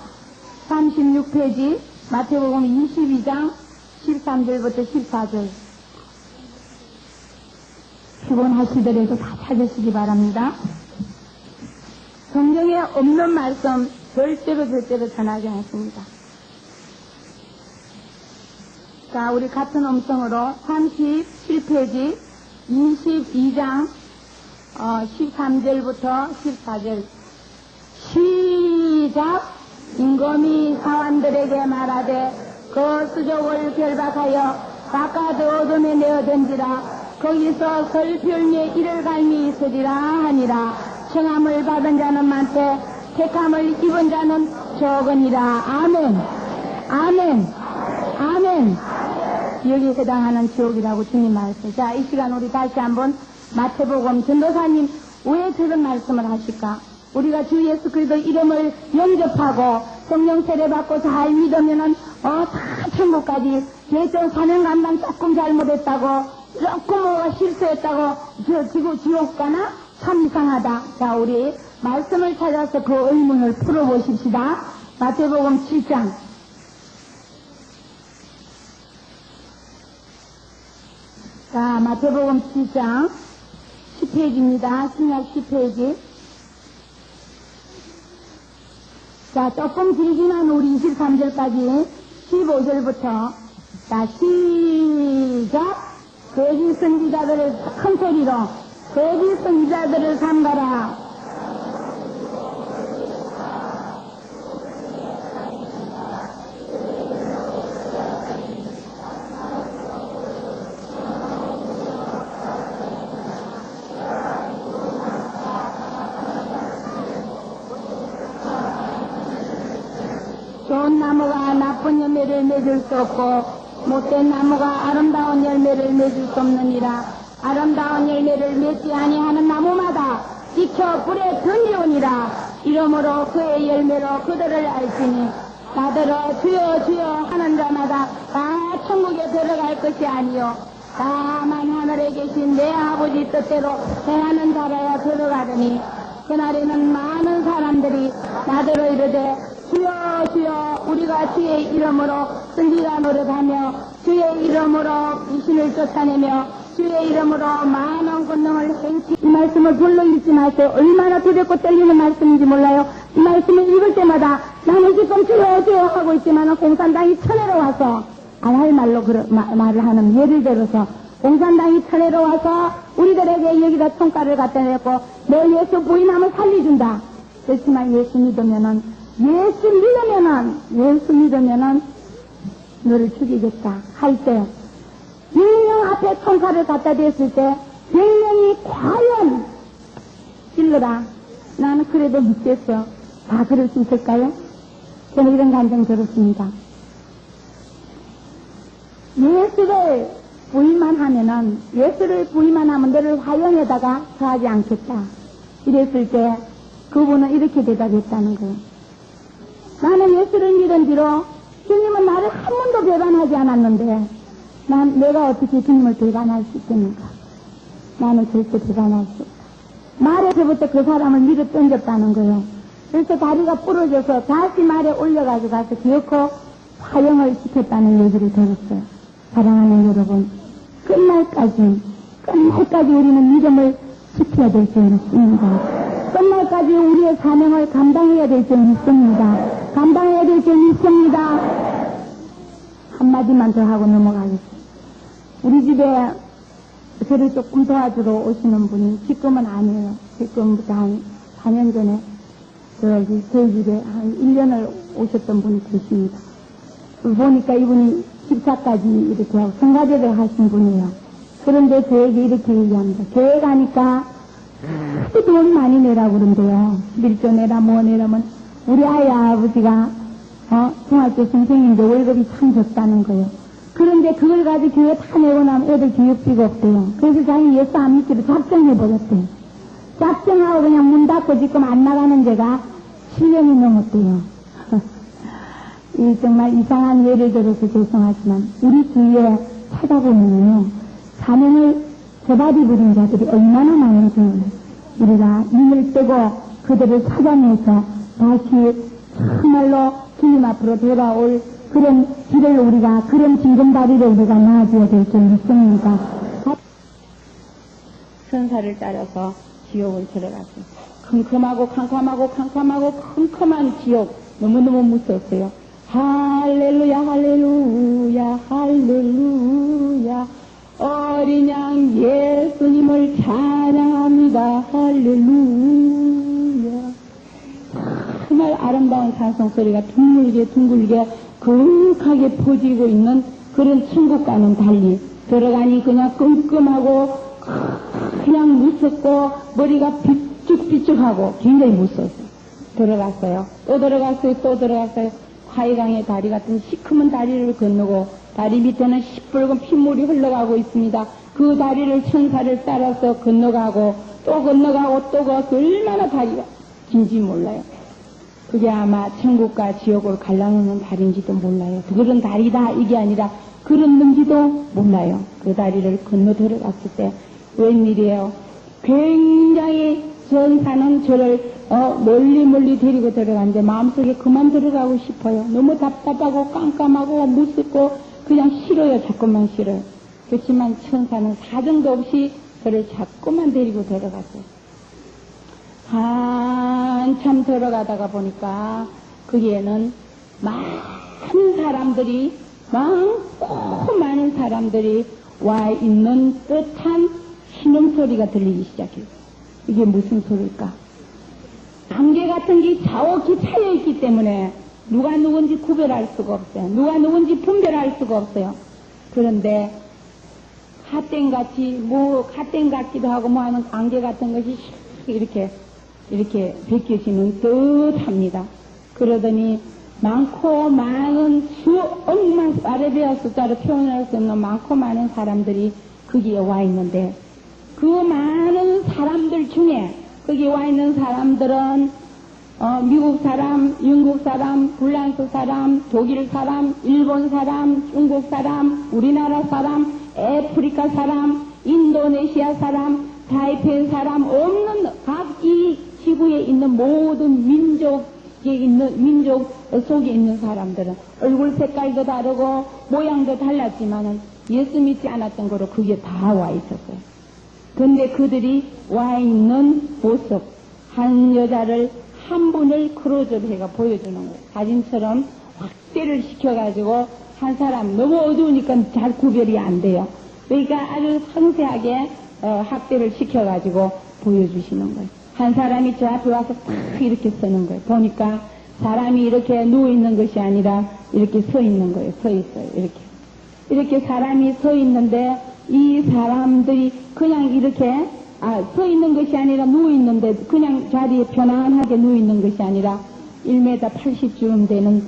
36페이지 마태복음 22장 13절부터 14절. 피곤하시더라도 다 찾으시기 바랍니다. 성경에 없는 말씀 절대로 전하지 않습니다. 자, 우리 같은 음성으로 37페이지 22장 13절부터 14절. 시작. 임금이 사람들에게 말하되 그 수족을 결박하여 바깥 어둠에 내어던지라. 거기서 설별미에 이를 갈미 있으리라 하니라. 청함을 받은 자는 많되 택함을 입은 자는 적으니라. 아멘. 아멘. 아멘. 여기에 해당하는 지옥이라고 주님 말씀. 자, 이 시간 우리 다시 한번 마태복음, 전도사님 왜 저런 말씀을 하실까? 우리가 주 예수 그리스도 이름을 영접하고 성령 세례받고 잘 믿으면은 다 천국까지 예전 사명 감당 조금 잘못했다고, 조금 뭐가 실수했다고 지옥 가나? 참 이상하다. 자, 우리 말씀을 찾아서 그 의문을 풀어보십시다. 마태복음 7장. 자, 마태복음 7장 10페이지입니다. 신약 10페이지. 자, 조금 길지만 우리 23절까지 15절부터. 자, 시작. 거짓 선지자들을 큰 소리로 거짓 선지자들을 삼가라. 좋은 나무가 나쁜 열매를 맺을 수 없고 못된 나무가 아름다운 열매를 맺을 수 없느니라. 아름다운 열매를 맺지 아니하는 나무마다 지켜 불에 던지오니라. 이러므로 그의 열매로 그들을 알지니 나더러 주여 주여 하는 자마다 다 천국에 들어갈 것이 아니요 다만 하늘에 계신 내 아버지 뜻대로 행하는 자라야 들어가더니 그날에는 많은 사람들이 나더러 이르되 주여 주여 우리가 주의 이름으로 선지자 노릇하며 주의 이름으로 귀신을 쫓아내며 주의 이름으로 많은 권능을 행치. 이 말씀을 불러 읽지 마세요. 얼마나 두렵고 떨리는 말씀인지 몰라요. 이 말씀을 읽을 때마다 나는 지금 주여 하고 있지만 공산당이 천혜로 와서 안 할 말로 말을 하는 예를 들어서 공산당이 천혜로 와서 우리들에게 여기다 총가를 갖다 냈고 너 예수 부인하면 살려준다. 그렇지만 예수 믿으면은 너를 죽이겠다 할 때 100명 앞에 총칼을 갖다 댔을 때 100명이 과연 찔러라. 나는 그래도 믿겠어. 다 그럴 수 있을까요? 저는 이런 감정 들었습니다. 예수를 부인만 하면 너를 화형에다가 처하지 않겠다. 이랬을 때 그분은 이렇게 대답했다는 거예요. 나는 예수를 믿은 뒤로 주님은 나를 한 번도 배반하지 않았는데 내가 어떻게 주님을 배반할 수 있겠는가? 나는 절대 배반할 수 없다. 말에서부터 그 사람을 밀어 던졌다는 거예요. 그래서 다리가 부러져서 다시 말에 올려가지고 가서 기어코 화형을 시켰다는 얘기를 들었어요. 사랑하는 여러분, 끝날까지 우리는 믿음을 지켜야 될 줄 믿습니다. 끝날까지 우리의 사명을 감당해야 될 줄 믿습니다. 한마디만 더 하고 넘어가겠습니다. 우리 집에 저를 조금 도와주러 오시는 분이, 지금은 아니에요. 지금부터 한 4년 전에 저희 집에 한 1년을 오셨던 분이 계십니다. 보니까 이분이 집사까지 이렇게 하고 성가대를 하신 분이에요. 그런데 저에게 이렇게 얘기합니다. 교회 가니까 돈 많이 내라고 그런데요. 11조 내라 뭐 내라면 우리 아버지가 중학교 선생님인데 월급이 참 적다는 거예요. 그런데 그걸 가지고 교회 다 내고 나면 애들 교육비가 없대요. 그래서 자기 예수 안 믿기로 작정해버렸대요. 작정하고 그냥 문 닫고 지금 안 나가는 데가 7년이 넘었대요. 이 정말 이상한 예를 들어서 죄송하지만 우리 주위에 찾아보면요, 사명을 저바리부린 자들이 얼마나 많은지 몰라요. 우리가 눈을 뜨고 그들을 찾아내서 다시 정말로 주님 앞으로 돌아올 그런 징검다리를 우리가 나아져야 될 줄 믿습니다. 천사를 따라서 지옥을 들어갔습니다. 캄캄한 지옥, 너무너무 무서웠어요. 할렐루야, 어린 양 예수님을 찬양합니다. 할렐루야. 정말 아름다운 찬송 소리가 둥글게 거룩하게 퍼지고 있는 그런 천국과는 달리 들어가니 그냥 끔끔하고 그냥 무섭고 머리가 비쭉비쭉하고 굉장히 무서웠어요. 들어갔어요. 또 들어갔어요. 화이강의 다리 같은 시커먼 다리를 건너고 다리 밑에는 시뻘건 핏물이 흘러가고 있습니다. 그 다리를 천사를 따라서 건너가고 또 그 얼마나 다리가 긴지 몰라요. 그게 아마 천국과 지옥을 갈라놓는 다리인지도 몰라요. 그런 다리다 이게 아니라 그랬는지도 몰라요. 그 다리를 건너 들어갔을 때 웬일이에요. 굉장히 천사는 저를 멀리 데리고 들어갔는데 마음속에 그만 들어가고 싶어요. 너무 답답하고 깜깜하고 무섭고 그냥 싫어요. 자꾸만 싫어요. 그렇지만 천사는 사정도 없이 저를 자꾸만 데리고 들어갔어요. 한참 들어가다가 보니까 거기에는 많고 많은 사람들이 와 있는 듯한 신음소리가 들리기 시작해요. 이게 무슨 소리일까? 안개 같은 게 자욱히 차여있기 때문에 누가 누군지 구별할 수가 없어요. 누가 누군지 분별할 수가 없어요. 그런데 갓땡 같기도 하고 뭐 하는 안개 같은 것이 이렇게 벗겨지는 듯합니다. 그러더니 많고 많은 수억만 아래베어 숫자로 표현할 수 없는 많고 많은 사람들이 거기에 와 있는데 그 많은 사람들 중에 거기 와 있는 사람들은 미국 사람, 영국 사람, 불란스 사람, 독일 사람, 일본 사람, 중국 사람, 우리나라 사람, 아프리카 사람, 인도네시아 사람, 타이페이 사람, 없는 각 이 지구에 있는 모든 민족 속에 있는 사람들은 얼굴 색깔도 다르고 모양도 달랐지만은 예수 믿지 않았던 거로 그게 다 와 있었어요. 근데 그들이 와 있는 모습, 한 여자를, 한 분을 크로즈업해가 보여주는 거예요. 사진처럼 확대를 시켜가지고 한 사람, 너무 어두우니까 잘 구별이 안 돼요. 그러니까 아주 상세하게 확대를 시켜가지고 보여주시는 거예요. 한 사람이 저 앞에 와서 탁 이렇게 서는 거예요. 보니까 사람이 이렇게 누워있는 것이 아니라 이렇게 서 있는 거예요. 서 있어요. 이렇게 사람이 서 있는데 이 사람들이 그냥 이렇게 서 있는 것이 아니라 누워있는데 그냥 자리에 편안하게 누워있는 것이 아니라 1m 80쯤 되는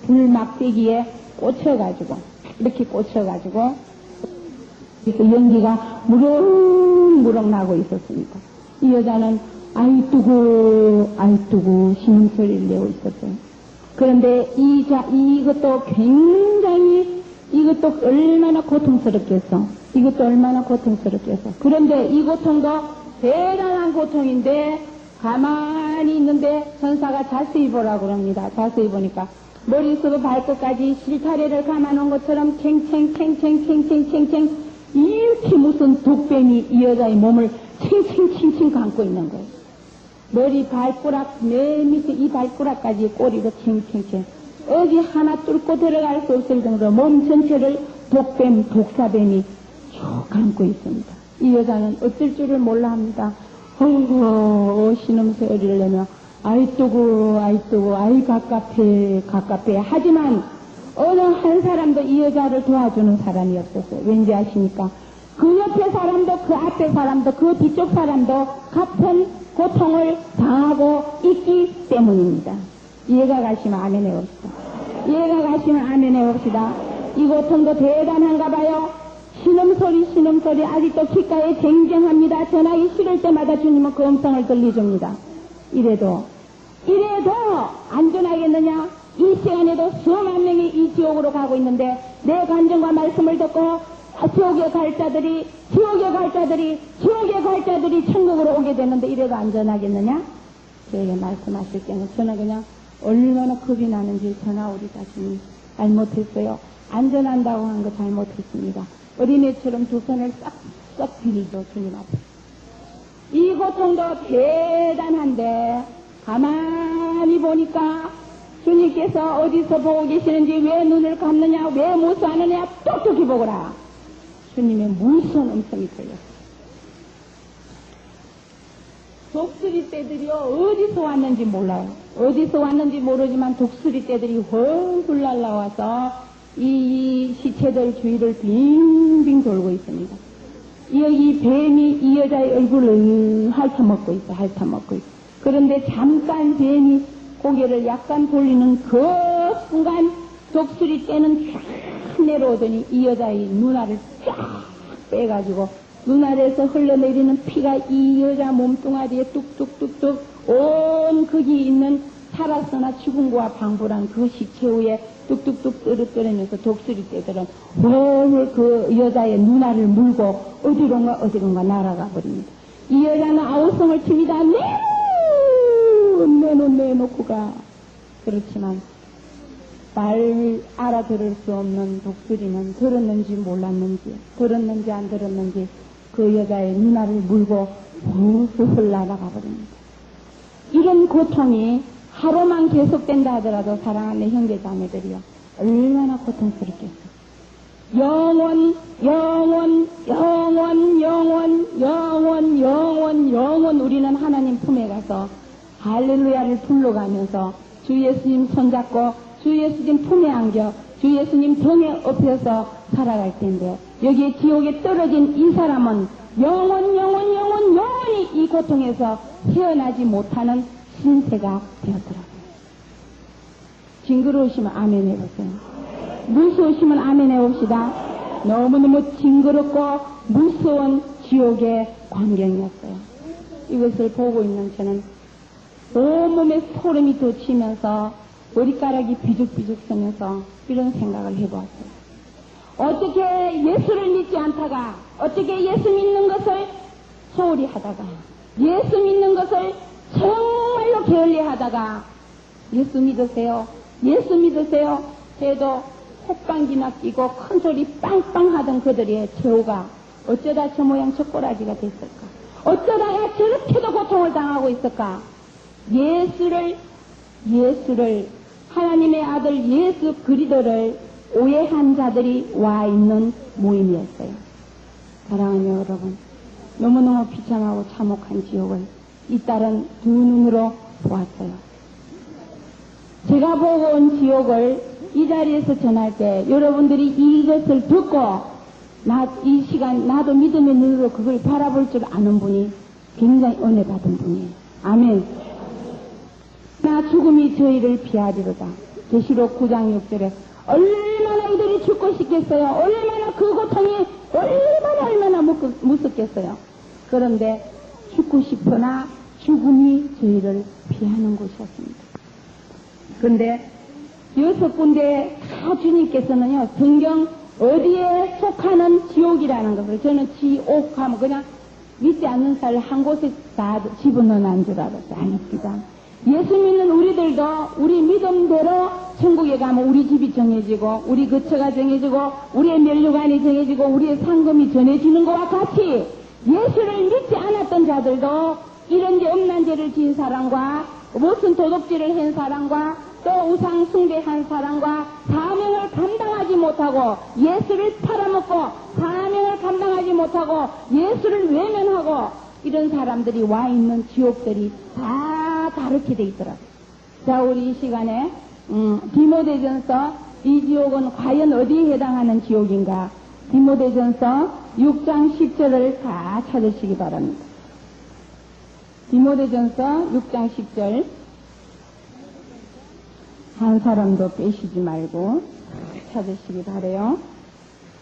불막대기에 꽂혀가지고 이렇게 꽂혀가지고 그래서 연기가 무럭무럭 나고 있었습니다. 이 여자는 아이뚜구 신음소리를 내고 있었어요. 그런데 이것도 굉장히 이것도 얼마나 고통스럽겠어. 그런데 이 고통도 대단한 고통인데 가만히 있는데 천사가 자세히 보라고 그럽니다. 자세히 보니까 머리에서도 발끝까지 실타래를 감아놓은 것처럼 챙챙 이렇게 무슨 독뱀이 이 여자의 몸을 챙챙 감고 있는 거예요. 머리 발가락 맨 밑에 이 발가락까지 꼬리로 챙챙 어디 하나 뚫고 들어갈 수 없을 정도로 몸 전체를 독사뱀이 쭉 감고 있습니다. 이 여자는 어쩔 줄을 몰라 합니다. 신음소리를 내며 아이뚜구 아이 갑갑해 하지만 어느 한 사람도 이 여자를 도와주는 사람이 없었어요. 왠지 아십니까? 그 옆에 사람도 그 앞에 사람도 그 뒤쪽 사람도 같은 고통을 당하고 있기 때문입니다. 이해가 가시면 아멘 해봅시다. 이 고통도 대단한가 봐요. 신음소리 아직도 귓가에 쟁쟁합니다. 전하기 싫을 때마다 주님은 그 음성을 들려줍니다. 이래도 안전하겠느냐? 이 시간에도 수만 명이 이 지옥으로 가고 있는데 내 간증과 말씀을 듣고 지옥에 갈 자들이 천국으로 오게 되는데 이래도 안전하겠느냐? 저에게 말씀하실 때는 저는 그냥 얼마나 겁이 나는지 전하 우리 자신이 잘못했어요. 안전한다고 한 거 잘못했습니다. 어린애처럼 두 손을 싹싹 빌죠 주님 앞에. 이 고통도 대단한데 가만히 보니까 주님께서 어디서 보고 계시는지 왜 눈을 감느냐 왜 무수하느냐 똑똑히 보거라. 주님의 무서운 음성이 들렸어요. 독수리 떼들이요 어디서 왔는지 몰라요. 어디서 왔는지 모르지만 독수리 떼들이 훨훨 날라와서 이 시체들 주위를 빙빙 돌고 있습니다. 이 뱀이 이 여자의 얼굴을 핥아먹고 있어. 그런데 잠깐 뱀이 고개를 약간 돌리는 그 순간 독수리 떼는 쫙 내려오더니 이 여자의 눈알을 쫙 빼가지고 눈알에서 흘러내리는 피가 이 여자 몸뚱아리에 뚝뚝뚝뚝 온 거기 있는 살았으나 죽은 거와 방불한 그 시체 위에 뚝뚝뚝 떨어뜨리면서 독수리 떼들은 훨훨 그 여자의 눈알을 물고 어디론가 날아가 버립니다. 이 여자는 아우성을 칩니다. 내놓고 가. 그렇지만 말 알아들을 수 없는 독수리는 들었는지 몰랐는지 들었는지 안 들었는지 그 여자의 눈알을 물고 훌훌 날아가 버립니다. 이런 고통이 하루만 계속된다 하더라도 사랑하는 형제 자매들이요 얼마나 고통스럽겠어. 영원 우리는 하나님 품에 가서 할렐루야를 불러가면서 주 예수님 손잡고 주 예수님 품에 안겨 주 예수님 등에 업혀서 살아갈 텐데 여기에 지옥에 떨어진 이 사람은 영원히 이 고통에서 헤어나지 못하는 신세가 되었더라고요. 징그러우시면 아멘 해보세요. 무서우시면 아멘 해봅시다. 너무너무 징그럽고 무서운 지옥의 광경이었어요. 이것을 보고 있는 저는 온몸에 소름이 돋치면서 머리카락이 비죽비죽 서면서 이런 생각을 해보았어요. 어떻게 예수를 믿지 않다가 어떻게 예수 믿는 것을 소홀히 하다가 예수 믿는 것을 정말로 게을리 하다가 예수 믿으세요 해도 콧방귀나 끼고 큰 소리 빵빵 하던 그들의 최후가 어쩌다 저 모양 저 꼬라지가 됐을까? 어쩌다가 저렇게도 고통을 당하고 있을까? 예수를 하나님의 아들 예수 그리스도를 오해한 자들이 와 있는 모임이었어요. 사랑하는 여러분, 너무너무 비참하고 참혹한 지옥을 이 딸은 두 눈으로 보았어요. 제가 보고 온 지옥을 이 자리에서 전할 때 여러분들이 이것을 듣고 이 시간 나도 믿음의 눈으로 그걸 바라볼 줄 아는 분이 굉장히 은혜 받은 분이에요. 아멘. 나 죽음이 저희를 피하리로다. 계시록 9장 6절에 얼마나 이들이 죽고 싶겠어요. 얼마나 그 고통이 얼마나 무섭겠어요. 그런데 죽고 싶으나 죽음이 저희를 피하는 곳이었습니다. 그런데 6군데 다 주님께서는요, 성경 어디에 속하는 지옥이라는 것을, 저는 지옥하면 그냥 믿지 않는 사람을 한 곳에 다 집어넣어놓은 줄 알았어요. 아닙니다. 예수 믿는 우리들도 우리 믿음대로 천국에 가면 우리 집이 정해지고 우리 거처가 정해지고 우리의 면류관이 정해지고 우리의 상금이 전해지는 것과 같이 예수를 믿지 않았던 자들도 이런 게 엄난 죄를 지은 사람과 무슨 도둑질을 한 사람과 또 우상 숭배한 사람과 사명을 감당하지 못하고 예수를 팔아먹고 사명을 감당하지 못하고 예수를 외면하고 이런 사람들이 와 있는 지옥들이 다 다르게 돼 있더라고요. 자, 우리 이 시간에 디모데전서 이 지옥은 과연 어디에 해당하는 지옥인가? 디모데전서 6장 10절을 다 찾으시기 바랍니다. 디모데전서 6장 10절 한 사람도 빼시지 말고 찾으시기 바라요.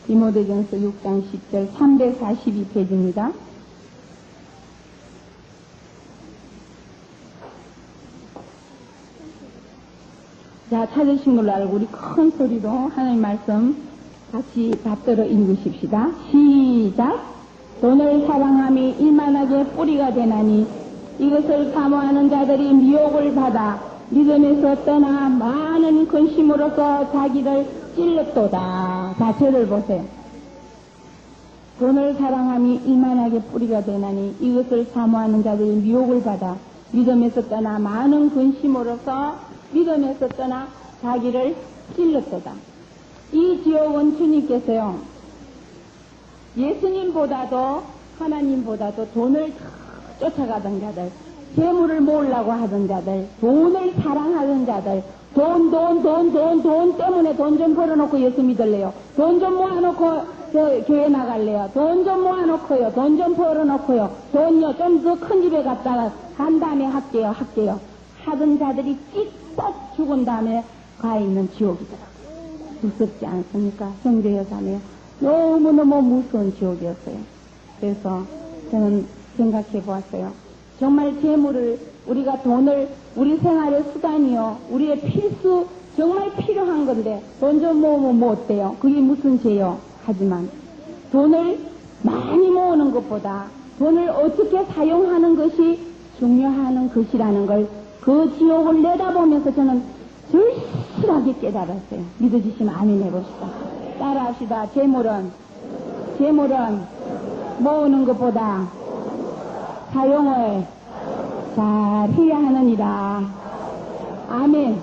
디모데전서 6장 10절 342페이지입니다. 자, 찾으신 걸로 알고 우리 큰 소리로 하나님 말씀 같이 받들어 읽으십시다. 시작. 돈을 사랑함이 일만하게 뿌리가 되나니 이것을 사모하는 자들이 미혹을 받아 믿음에서 떠나 많은 근심으로서 자기를 찔렀도다. 자, 저를 보세요. 돈을 사랑함이 일만하게 뿌리가 되나니 이것을 사모하는 자들이 미혹을 받아 믿음에서 떠나 많은 근심으로서 믿음에서 떠나 자기를 찔렀도다. 이 지옥은 주님께서요, 예수님보다도 하나님보다도 돈을 쫓아가던 자들, 재물을 모으려고 하던 자들, 돈을 사랑하던 자들, 돈 때문에 돈 좀 벌어놓고 예수 믿을래요. 돈 좀 모아놓고 교회 나갈래요. 돈 좀 모아놓고요. 돈 좀 벌어놓고요. 돈요 좀 더 큰 집에 갔다가 한 다음에 할게요. 하던 자들이 찌뻑 죽은 다음에 가 있는 지옥이더라고요. 무섭지 않습니까? 형제 여사네요. 너무너무 무서운 지옥이었어요. 그래서 저는 생각해 보았어요. 정말 재물을, 우리가 돈을 우리 생활의 수단이요, 우리의 필수, 정말 필요한 건데 돈 좀 모으면 뭐 어때요? 그게 무슨 죄요? 하지만 돈을 많이 모으는 것보다 돈을 어떻게 사용하는 것이 중요한 것이라는 걸 그 지옥을 내다보면서 저는 절실하게 깨달았어요. 믿어주시면 아멘 해봅시다. 따라합시다. 재물은 모으는 것보다 사용을 잘 해야 하느니라. 아멘.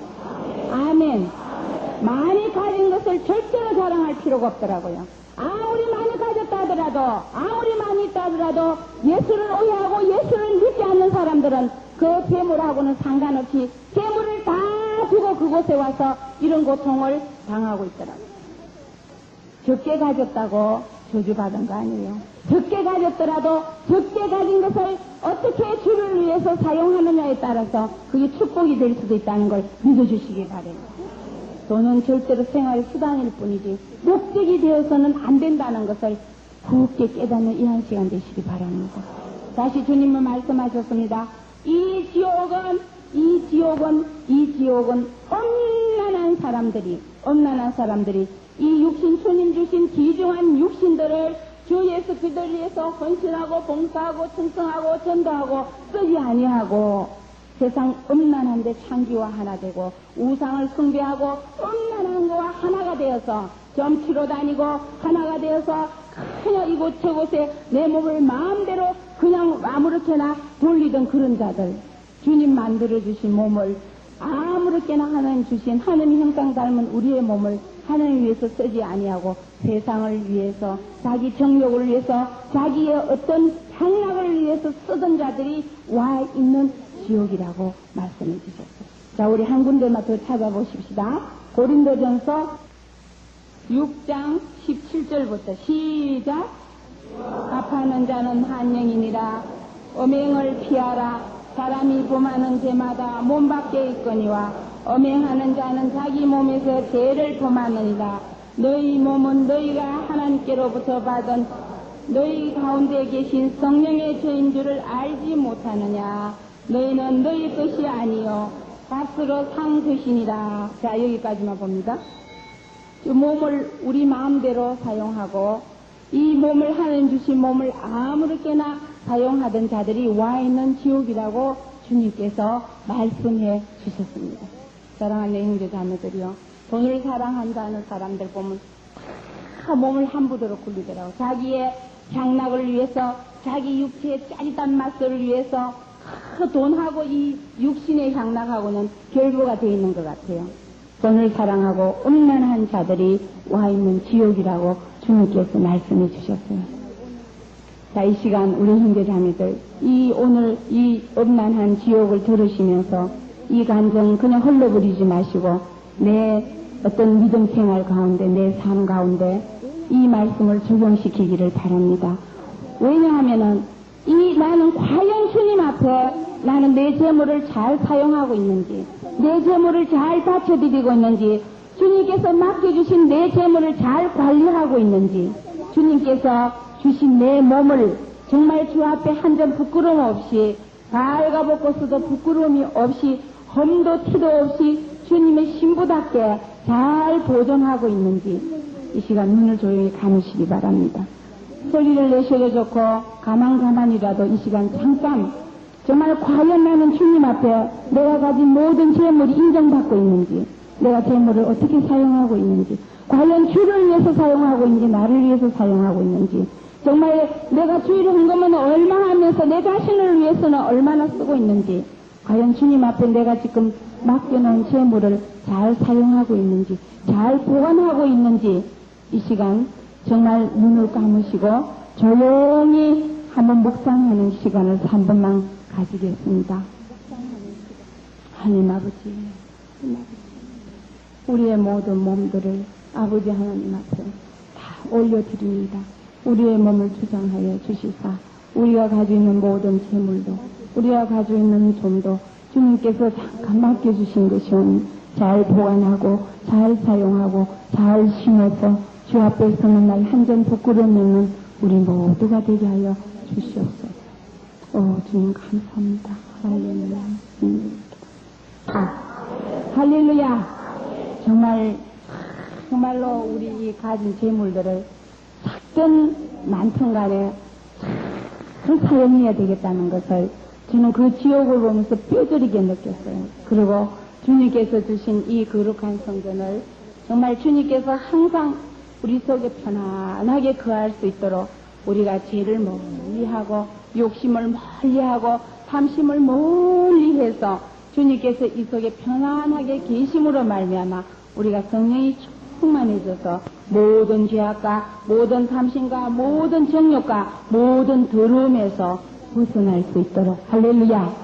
많이 가진 것을 절대로 자랑할 필요가 없더라고요. 아무리 많이 가졌다 하더라도, 아무리 많이 있다 하더라도 예수를 오해하고 예수를 믿지 않는 사람들은 그 재물하고는 상관없이 재물을 다 주고 그곳에 와서 이런 고통을 당하고 있더라고요. 적게 가졌다고 저주받은 거 아니에요. 적게 가졌더라도 적게 가진 것을 어떻게 주를 위해서 사용하느냐에 따라서 그게 축복이 될 수도 있다는 걸 믿어주시기 바랍니다. 돈은 절대로 생활의 수단일 뿐이지 목적이 되어서는 안 된다는 것을 굳게 깨닫는 이한 시간 되시기 바랍니다. 다시 주님은 말씀하셨습니다. 이 지옥은 엄난한 사람들이 이 육신, 주님 주신 귀중한 육신들을 주 예수 그리스도를 위해서 헌신하고 봉사하고 충성하고 전도하고 쓰지 아니하고 세상 음란한데 창기와 하나 되고 우상을 숭배하고 음란한 거와 하나가 되어서 점치러 다니고 하나가 되어서 그냥 이곳저곳에 내 몸을 마음대로 그냥 아무렇게나 돌리던 그런 자들, 주님 만들어주신 몸을 아무렇게나 하나님 주신 하나님 형상 닮은 우리의 몸을 하나님 위해서 쓰지 아니하고 세상을 위해서 자기 정욕을 위해서 자기의 어떤 향락을 위해서 쓰던 자들이 와 있는 지옥이라고 말씀해 주셨어요. 자, 우리 한 군데만 더 찾아보십시다. 고린도전서 6장 17절부터 시작. 합하는 자는 한 영이니라. 엄행을 피하라. 사람이 범하는 죄마다 몸 밖에 있거니와 엄행하는 자는 자기 몸에서 죄를 범하느니라. 너희 몸은 너희가 하나님께로부터 받은 너희 가운데 계신 성령의 죄인 줄을 알지 못하느냐. 너희는 너희 것이 아니요 값으로 산 것이니라. 자, 여기까지만 봅니다. 몸을 우리 마음대로 사용하고 이 몸을 하나님 주신 몸을 아무렇게나 사용하던 자들이 와 있는 지옥이라고 주님께서 말씀해 주셨습니다. 사랑하는 형제 자매들이요, 돈을 사랑한다는 사람들 보면 다 몸을 함부로 굴리더라고. 자기의 향락을 위해서, 자기 육체의 짜릿한 맛을 위해서 그 돈하고 이 육신의 향락하고는 결부가 되어 있는 것 같아요. 돈을 사랑하고 음란한 자들이 와 있는 지옥이라고 주님께서 말씀해 주셨어요. 자, 이 시간 우리 형제 자매들, 오늘 이 음란한 지옥을 들으시면서 이 감정 그냥 흘러버리지 마시고 내 어떤 믿음 생활 가운데, 내 삶 가운데 이 말씀을 적용시키기를 바랍니다. 왜냐하면은 나는 과연 주님 앞에 나는 내 재물을 잘 사용하고 있는지, 내 재물을 잘 바쳐드리고 있는지, 주님께서 맡겨주신 내 재물을 잘 관리하고 있는지, 주님께서 주신 내 몸을 정말 주 앞에 한 점 부끄러움 없이, 발가벗고서도 부끄러움이 없이, 험도 티도 없이 주님의 신부답게 잘 보존하고 있는지 이 시간 눈을 조용히 감으시기 바랍니다. 소리를 내셔도 좋고 가만가만이라도 이 시간 잠깐 정말 과연 나는 주님 앞에 내가 가진 모든 재물이 인정받고 있는지, 내가 재물을 어떻게 사용하고 있는지, 과연 주를 위해서 사용하고 있는지 나를 위해서 사용하고 있는지, 정말 내가 주의를 헌금은 얼마나 하면서 내 자신을 위해서는 얼마나 쓰고 있는지, 과연 주님 앞에 내가 지금 맡겨놓은 재물을 잘 사용하고 있는지, 잘 보관하고 있는지 이 시간 정말 눈을 감으시고 조용히 한번 묵상하는 시간을 3분만 가지겠습니다. 하나님 아버지, 우리의 모든 몸들을 아버지 하나님 앞에 다 올려드립니다. 우리의 몸을 주장하여 주시사 우리가 가지고 있는 모든 재물도, 우리가 가지고 있는 돈도 주님께서 잠깐 맡겨주신 것이오니 잘 보관하고 잘 사용하고 잘 심어서 주 앞에 서는 날 한 점 부끄러움 있는 우리 모두가 되게 하여 주시옵소서. 주님 감사합니다. 할렐루야. 할렐루야. 정말로 우리 이 가진 재물들을 작든 많든 간에 잘 사용해야 되겠다는 것을 저는 그 지옥을 보면서 뼈저리게 느꼈어요. 그리고 주님께서 주신 이 거룩한 성전을 정말 주님께서 항상 우리 속에 편안하게 거할 수 있도록 우리가 죄를 멀리하고 욕심을 멀리하고 탐심을 멀리해서 주님께서 이 속에 편안하게 계심으로 말미암아 우리가 성령이 충만해져서 모든 죄악과 모든 탐심과 모든 정욕과 모든 더러움에서 벗어날 수 있도록 할렐루야,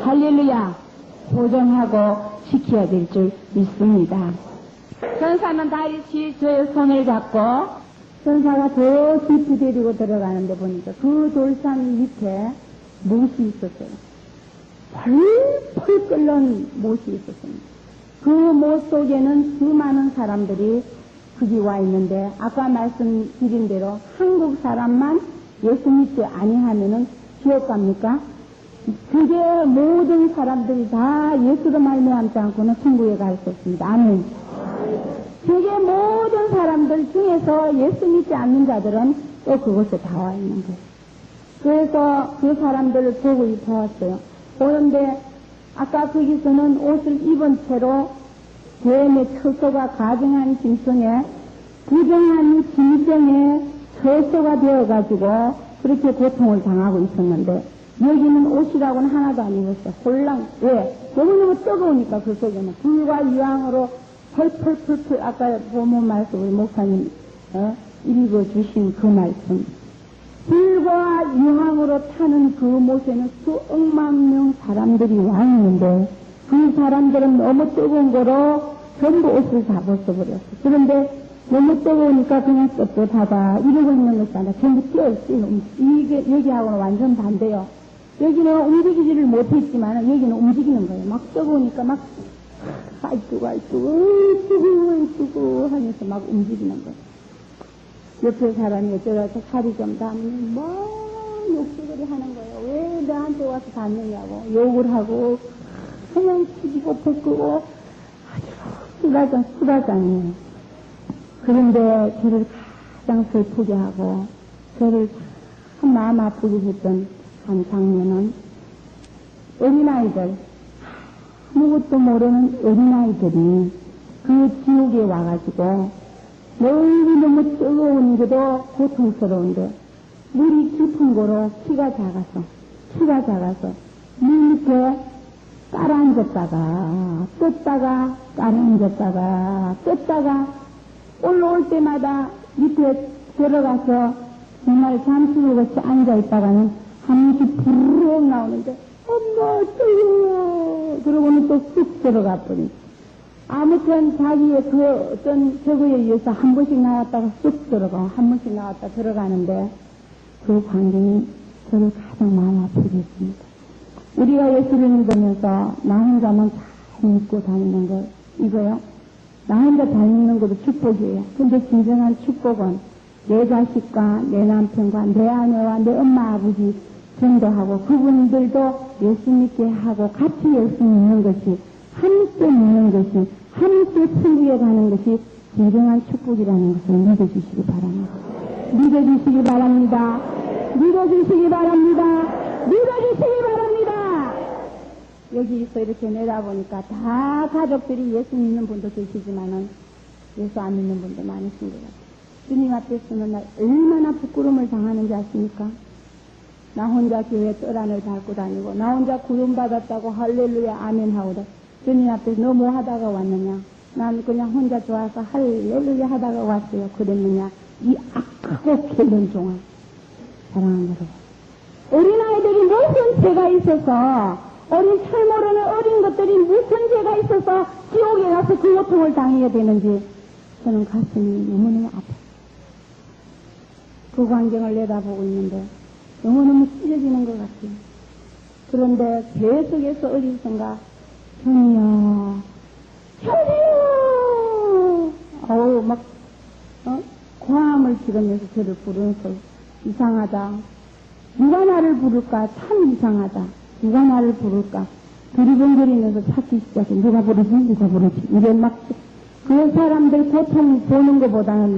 할렐루야 보존하고 지켜야 될 줄 믿습니다. 전사는 다시 저의 손을 잡고 전사가 더 깊이 데리고 들어가는데 보니까 그 돌산 밑에 못이 있었어요. 펄펄 끓는 못이 있었습니다. 그 못 속에는 수많은 사람들이 거기 와 있는데 아까 말씀드린 대로 한국 사람만 예수 믿지 아니하면은 지옥 갑니까? 그게 모든 사람들이 다 예수로 말미암지 않고는 천국에 갈 수 없습니다. 아멘. 그게 모든 사람들 중에서 예수 믿지 않는 자들은 또 그곳에 다 와 있는 거예요. 그래서 그 사람들을 보고 보았어요. 보는데 아까 거기서는 옷을 입은 채로 죄의 처소가 가증한 짐승에 부정한 짐승의 처소가 되어가지고 그렇게 고통을 당하고 있었는데 여기는 옷이라고는 하나도 안 입었어요. 홀랑. 왜? 너무너무 뜨거우니까 그 속에는 불과 유황으로 펄펄펄펄 아까 보면 말씀 우리 목사님 읽어주신 그 말씀 불과 유황으로 타는 그 못에는 수억만 명 사람들이 와 있는데 그 사람들은 너무 뜨거운 거로 전부 옷을 다 벗어버렸어. 그런데 너무 뜨거우니까 그냥 떳떳하다 이러고 있는 것이 아니라 전부 뛰어있어요. 이게 여기하고는 완전 반대요. 여기는 움직이지를 못했지만 여기는 움직이는 거예요. 막 뜨거우니까 막 아이뜨거 하면서 막 움직이는 거예요. 옆에 사람이 어쩌라서 살이 좀 닿으면 막 욕설을 하는 거예요. 왜 나한테 와서 닿느냐고 욕을 하고 그냥 튀기고 벗고 아주 수라장이에요. 그런데 저를 가장 슬프게 하고 저를 참 마음 아프게 했던 한 장면은 어린아이들 아무것도 모르는 어린아이들이 그 지옥에 와가지고 너무 뜨거운 게도 고통스러운데 물이 깊은 거로 키가 작아서 물 밑에 깔아앉았다가 떴다가 올라올 때마다 밑에 들어가서 정말 잠수같이 앉아있다가는 한시 부르륵 나오는데 엄마 뜨거워 그러고는 또 쑥 들어가 버리지. 아무튼 자기의 그 어떤 저거에 의해서 한 번씩 나왔다가 쑥 들어가 한 번씩 나왔다 들어가는데 그 광경이 저를 가장 마음 아프게 했습니다. 우리가 예수를 믿으면서 나 혼자만 잘 믿고 다니는 거 이거요. 나 혼자 잘 믿는 것도 축복이에요. 근데 진정한 축복은 내 자식과 내 남편과 내 아내와 내 엄마 아버지 전도하고 그분들도 예수 믿게 하고 같이 예수 믿는 것이 함께 믿는 것이 함께 천국에 가는 것이 진정한 축복이라는 것을 믿어주시기 바랍니다. 믿어주시기 바랍니다. 여기서 이렇게 내다보니까 다 가족들이 예수 믿는 분도 계시지만은 예수 안 믿는 분도 많으신 것 같아요. 주님 앞에 서는 날 얼마나 부끄러움을 당하는지 아십니까? 나 혼자 교회 떠란을 밟고 다니고 나 혼자 구원받았다고 할렐루야 아멘 하고도 주님 앞에 너 뭐 하다가 왔느냐? 난 그냥 혼자 좋아서 할렐루야 하다가 왔어요. 그랬느냐? 이 악하고 괴로운 종아. 사랑하는 여러분. 어린아이들이 무슨 죄가 있어서 어린 잘 모르는 어린 것들이 무슨 죄가 있어서 지옥에 가서 그 고통을 당해야 되는지 저는 가슴이 너무너무 아파요. 그 광경을 내다보고 있는데 너무너무 찢어지는 것 같아요. 그런데 계속해서 어디선가 형이야 어우 막 고함을 지르면서 저를 부르는 소리 이상하다. 누가 나를 부를까 참 이상하다. 누가 나를 부를까 두리번거리면서 찾기 시작해. 누가 부르지 이래 막 그 사람들 고통 보는 것보다는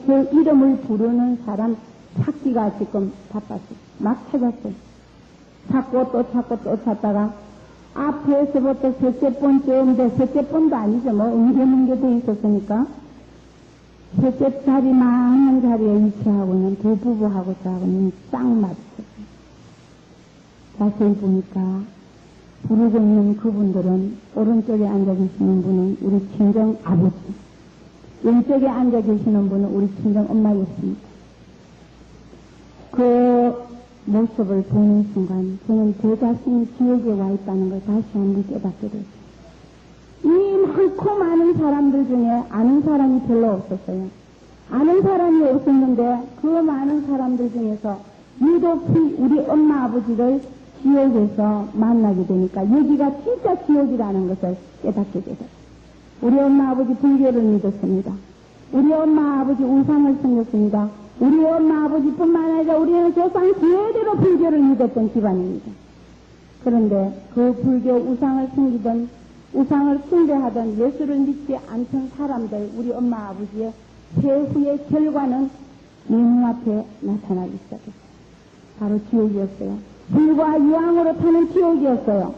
그 이름을 부르는 사람 찾기가 지금 바빴어. 막 찾았어. 찾고 또 찾다가 앞에서부터 셋째 번째인데 셋째 번도 아니죠. 뭐 옮겨 돼 있었으니까 셋째 자리 많은 자리에 위치하고 있는 두 부부하고 저하고는 딱 맞췄어요. 자세히 보니까 부르고 있는 그분들은 오른쪽에 앉아 계시는 분은 우리 친정 아버지, 왼쪽에 앉아 계시는 분은 우리 친정 엄마였습니다. 그 모습을 보는 순간 저는 제 자신이 지옥에 와 있다는 걸 다시 한번 깨닫게 됐어요. 이 많고 많은 사람들 중에 아는 사람이 별로 없었어요. 아는 사람이 없었는데 그 많은 사람들 중에서 유독 우리 엄마 아버지를 지옥에서 만나게 되니까 여기가 진짜 지옥이라는 것을 깨닫게 되더라고요. 우리 엄마 아버지 불교를 믿었습니다. 우리 엄마 아버지 우상을 섬겼습니다. 우리 엄마 아버지뿐만 아니라 우리는 조상 제대로 불교를 믿었던 집안입니다. 그런데 그 불교 우상을 섬기던 우상을 숭배하던 예수를 믿지 않던 사람들 우리 엄마 아버지의 최후의 결과는 내 눈앞에 나타나기 시작했어요. 바로 지옥이었어요. 불과 유황으로 타는 지옥이었어요.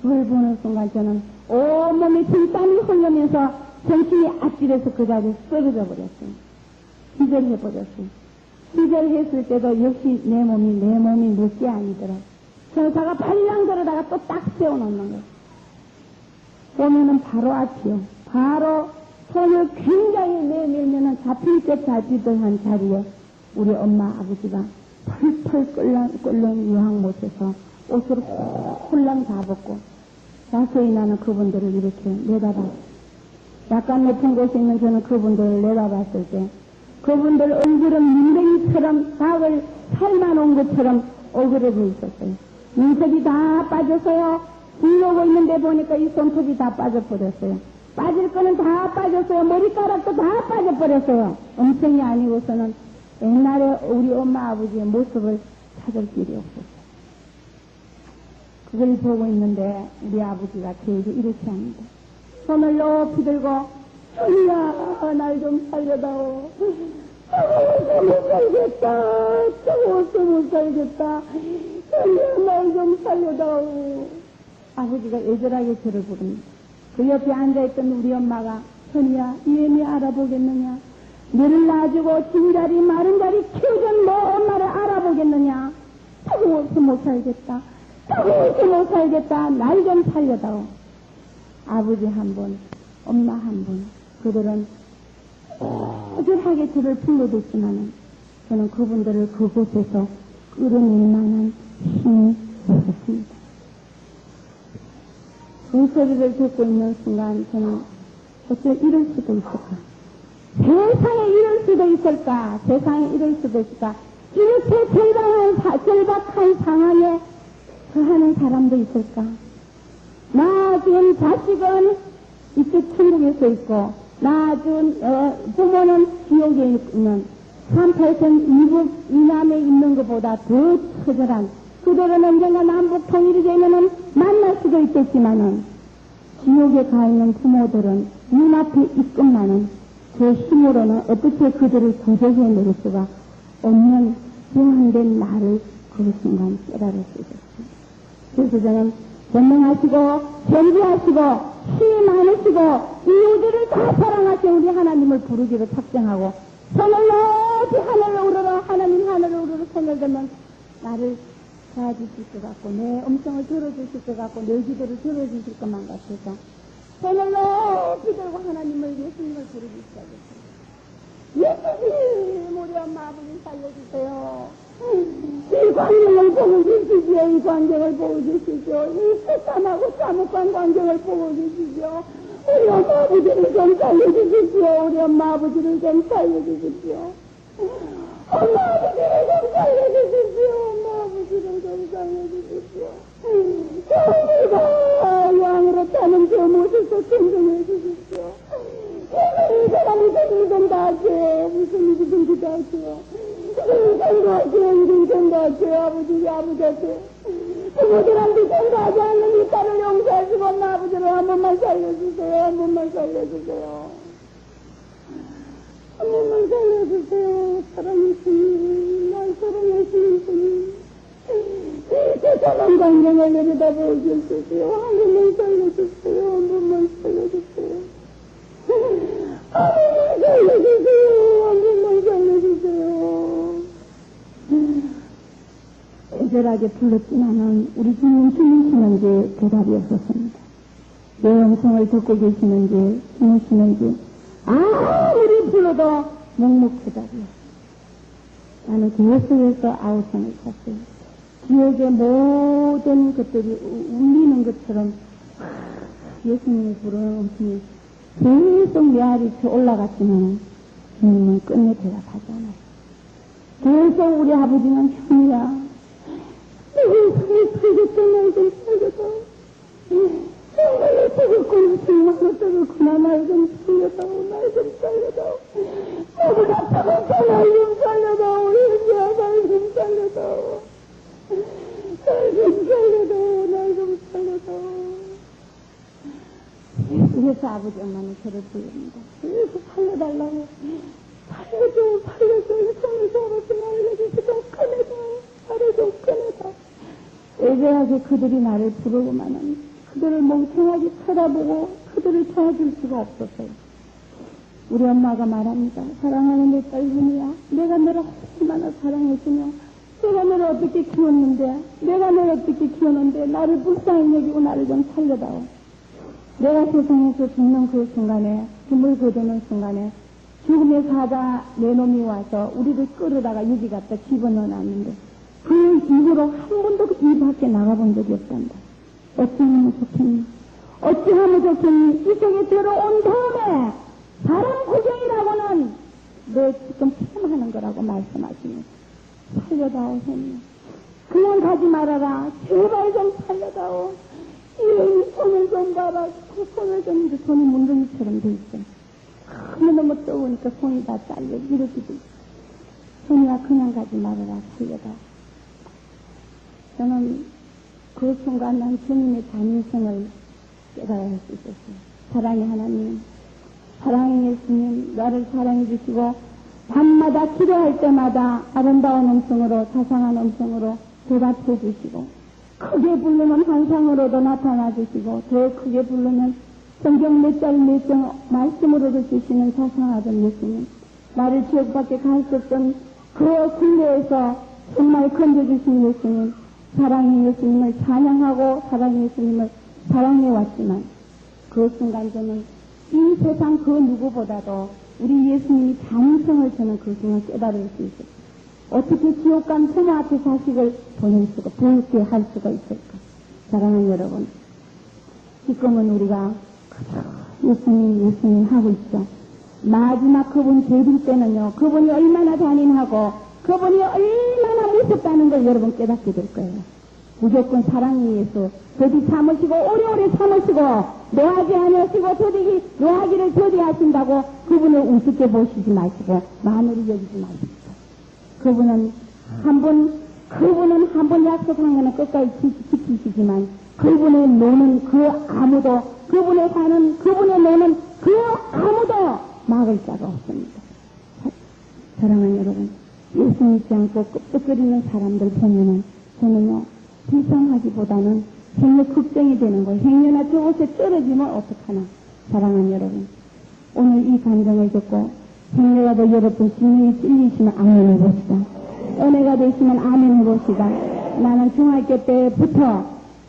그걸 보는 순간 저는 온몸에 진땀이 흘러면서 정신이 아찔해서 그 자리에 쓰러져 버렸어요. 기절해버렸어요. 기절했을 때도 역시 내 몸이 몇개 아니더라. 저자가 발랑 들어다가 또 딱 세워놓는 거예요. 보면은 바로 앞이요. 바로 손을 굉장히 내밀면은 잡힐 듯 잡히듯 한 자리에 우리 엄마 아버지가 펄펄 끓는 유황못에서 옷을 홀랑 다 벗고 자세히 나는 그분들을 이렇게 내다봤어요. 약간 높은 곳에 있는 저는 그분들을 내다봤을 때 그분들 얼굴은 민댕이처럼 닭을 삶아놓은 것처럼 얼굴에 있었어요. 눈썹이 다 빠졌어요. 불러오고 있는데 보니까 이 손톱이 다 빠져버렸어요. 빠질 거는 다 빠졌어요. 머리카락도 다 빠져버렸어요. 엄청이 아니고서는 옛날에 우리 엄마 아버지의 모습을 찾을 길이 없었어요. 그걸 보고 있는데 우리 아버지가 저에게 이렇게 합니다. 손을 높이 들고 소리야 날 좀 살려다오. 저거 못 살겠다. 저거 못 살겠다. 소리야 날 좀 살려다오. 아버지가 애절하게 저를 부릅니다. 그 옆에 앉아있던 우리 엄마가 선이야 이애미 알아보겠느냐. 너를 놔주고 진자리 마른자리 키우던 너 엄마를 알아보겠느냐. 저거 없이 못 살겠다. 저거 없이 못 살겠다. 날 좀 살려다오. 아버지 한 분, 엄마 한 분, 그들은 꾸준하게 저를 불러줬지만은 저는 그분들을 그곳에서 끌어낼 만한 힘이 없었습니다. 그 소리를 듣고 있는 순간 저는 어째 이럴 수도 있을까? 세상에 이럴 수도 있을까? 세상에 이럴 수도 있을까? 이렇게 절박한 상황에 거하는 사람도 있을까? 나 지금 자식은 이쪽 천국에서 있고 나 지금 부모는 지옥에 있는 38선 이북 이남에 있는 것보다 더 처절한 그들은 언젠가 남북 통일이 되면은 만날 수도 있겠지만은 지옥에 가 있는 부모들은 눈앞에 있건만은 그 힘으로는 어떻게 그들을 구조해낼 수가 없는 정한된 나를 그 순간 깨달을 수 있었습니다. 그래서 저는 전능하시고 존귀하시고 힘이 많으시고 이 우주를 다 사랑하신 우리 하나님을 부르기로 작정하고 손을 높이 하늘로 우러러 하나님 하늘로 우러러 손을 들면 나를 도와주실 것 같고 내 음성을 들어주실 것 같고 내 기도를 들어주실 것만 같아서 손을 높이 들고 하나님을 예수님을 부르기 시작했어요. 예수님 우리 엄마 아버지 살려주세요. 이 광경을 보고 계시죠. 이 광경을 보고 계시죠. 이 새까맣고 참혹한 광경을 보고 계시죠. 우리 엄마 아버지를 좀 살려주십시오. 우리 엄마 아버지를 좀 살려주십시오. 엄마 아버지를 좀 살려주십시오. 엄마 아버지를 좀 살려주십시오. 저희가 양으로 타는 저 모습도 존중해 주십시오. 제가 무슨 일이든 다 하세요. 무슨 일이든지 다 하세요. 인생 전도하세요. 아버지한테. 부모들한테 전도하지 않는 이 딸을 용서하시고 엄마 아버지를 한 번만 살려주세요. 한 번만 살려주세요. 한 번만 살려주세요. 사랑하시는 날 사랑하시는 분이 세상한 광경을 내려다 보여주세요. 한 번만 살려주세요. 한 번만 살려주세요. 한 번만 살려주세요. 한 번만 살려주세요. 애절하게 불렀지만은 우리 주님 주무시는지 대답이 없었습니다. 내 음성을 듣고 계시는지 주무시는지 아무리 불러도 묵묵부답이요. 나는 계속해서 아우성을 쳤어요. 지옥의 모든 것들이 울리는 것처럼 예수님을 부르는 음성이 계속 메아리 올라갔지만 주님은 끝내 대답하지 않아요. 계속 우리 아버지는 형이야. 정말로 죽었구나, 정말로 죽었구나, 날 좀 살려다오, 날 좀 살려다오. 나보다 타박한 날 좀 살려다오, 현지야, 날 좀 살려다오. 날 좀 살려다오, 날 좀 살려다오. 그래서 아버지 엄마는 저를 부릅니다. 그래서 살려달라고. 살려줘, 살려줘, 손을 잡아서 날려주시고, 꺼내다, 살려줘, 꺼내다. 애절하게 그들이 나를 부르고만은, 그들을 멍청하게 쳐다보고 그들을 도와줄 수가 없었어요. 우리 엄마가 말합니다. 사랑하는 내 딸 윤희야, 내가 너를 얼마나 사랑했으며 내가 너를 어떻게 키웠는데, 내가 너를 어떻게 키웠는데 나를 불쌍히 여기고 나를 좀 살려다오. 내가 세상에서 죽는 그 순간에, 숨을 거두는 순간에 죽음의 사자 내 놈이 와서 우리를 끌어다가 여기 갖다 집어넣어 놨는데 그 이후로 한 번도 이 밖에 나가본 적이 없단다. 어찌하면 좋겠니? 어찌하면 좋겠니? 이 속에 들어온 다음에 사람 구경이라고는 너 지금 체험하는 거라고 말씀하시니 살려다오 했니? 그냥 가지 말아라. 제발 좀 살려다오. 이 손을 좀 봐라. 그 손을 좀, 이제 손이 문둥이처럼 돼 있어. 너무 뜨거우니까 손이 다 잘려. 이렇게 돼 있어. 손이야, 그냥 가지 말아라. 살려다오. 저는 그 순간 난 주님의 자민성을 깨달을 수 있었어요. 사랑의 하나님, 사랑의 예수님, 나를 사랑해 주시고 밤마다 기도할 때마다 아름다운 음성으로, 자상한 음성으로 대답해 주시고 크게 부르면 환상으로도 나타나 주시고 더 크게 부르면 성경 몇 절 몇 절 말씀으로도 주시는 자상하던 예수님, 나를 지옥 밖에 갈 수 없던 그 굴레에서 정말 건져주신 예수님, 사랑의 예수님을 찬양하고 사랑의 예수님을 사랑해왔지만 그 순간 저는 이 세상 그 누구보다도 우리 예수님이 자민성을 저는 그 순간 깨달을 수 있었어요. 어떻게 지옥 간 부모 앞에 자식을 보낼 수가, 보게 할 수가 있을까? 사랑하는 여러분, 지금은 우리가 예수님 하고 있죠. 마지막 그분 데빌 때는요, 그분이 얼마나 잔인하고 그분이 얼마나 무섭다는 걸 여러분 깨닫게 될 거예요. 무조건 사랑의 예수, 더디 참으시고 오래오래 참으시고 노하지 않으시고 더디 노하기를 더디하신다고 그분을 우습게 보시지 마시고 만으로 여기지 마십시오. 그분은 한 번 약속한 거는 끝까지 지키시지만 그분의 노는 그 아무도, 그분의 사는, 그분의 노는 그 아무도 막을 자가 없습니다. 사랑하는 여러분, 예수 믿지 않고 끄떡거리는 사람들 보면은 저는요, 불쌍하기보다는 행여 걱정이 되는 거예요. 행여나 저곳에 떨어지면 어떡하나. 사랑하는 여러분, 오늘 이 감정을 듣고 행여라도 여러분 심령이 찔리시면 아멘 해봅시다. 은혜가 되시면 아멘 해봅시다. 나는 중학교 때부터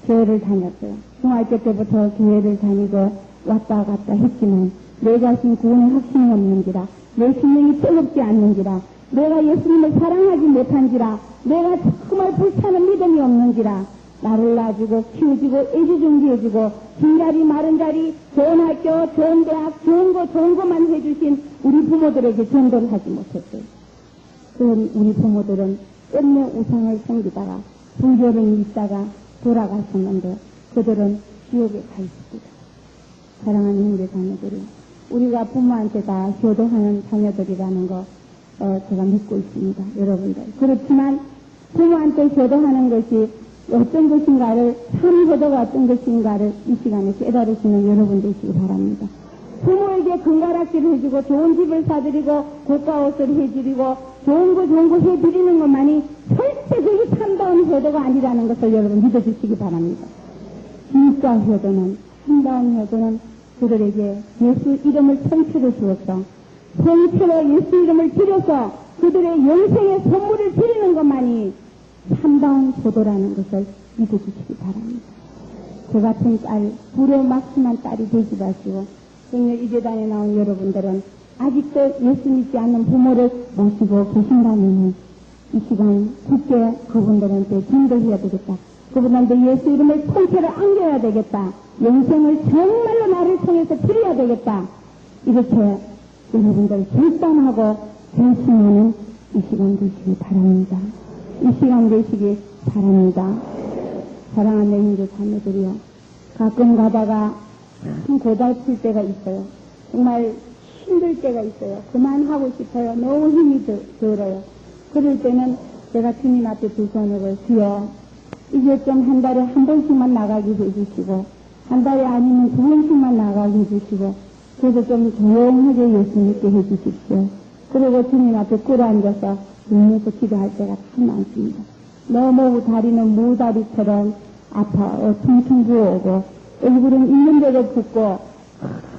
교회를 다녔어요. 중학교 때부터 교회를 다니고 왔다 갔다 했지만 내 자신 구원의 확신이 없는지라, 내 심령이 뜨겁지 않는지라, 내가 예수님을 사랑하지 못한지라, 내가 정말 불타는 믿음이 없는지라, 나를 놔주고 키워주고 애지중지해주고 긴 자리 마른 자리 좋은 학교 좋은 대학 좋은 거만 해주신 우리 부모들에게 전도를 하지 못했어요. 그런 우리 부모들은 끝내 우상을 섬기다가 불교를 믿다가 돌아갔었는데 그들은 지옥에 가 있습니다. 사랑하는 우리 자녀들이, 우리가 부모한테 다 효도하는 자녀들이라는 거 제가 믿고 있습니다. 여러분들. 그렇지만 부모한테 효도하는 것이 어떤 것인가를, 참 효도가 어떤 것인가를 이 시간에 깨달으시는 여러분 되시기 바랍니다. 부모에게 금가락지를 해주고 좋은 집을 사드리고 고가 옷을 해드리고 좋은 거 해드리는 것만이 절대 그게 참다운 효도가 아니라는 것을 여러분 믿어주시기 바랍니다. 진짜 효도는, 참다운 효도는 그들에게 예수 이름을 성취해 주었어. 성취로 예수 이름을 드려서 그들의 영생의 선물을 드리는 것만이 참다운 효도라는 것을 믿어주시기 바랍니다. 저 같은 딸, 불효막심한 딸이 되지 마시고 정말 이 재단에 나온 여러분들은 아직도 예수 믿지 않는 부모를 모시고 계신다면 이 시간 굳게 그분들한테 전도해야 되겠다. 그분한테 예수 이름을 통째로 안겨야 되겠다. 영생을 정말로 나를 통해서 드려야 되겠다. 이렇게 여러분들 결단하고 결심하는 이 시간 되시기 바랍니다. 이 시간 되시기 바랍니다. 사랑하는 형제 자매들이요, 가끔 가다가 참 고달플 때가 있어요. 정말 힘들 때가 있어요. 그만하고 싶어요. 너무 힘이 들어요. 그럴 때는 제가 주님 앞에 두 손으로 주여, 이제 좀 한 달에 한 번씩만 나가게 해주시고 한 달에 아니면 두 번씩만 나가게 해주시고 그래서 좀 조용하게 예수 믿게 해주십시오. 그리고 주님 앞에 꿇어앉아서 눈에서 기도할 때가 참 많습니다. 너무 다리는 무다리처럼 아파 퉁퉁 부어오고 얼굴은 있는데도 붓고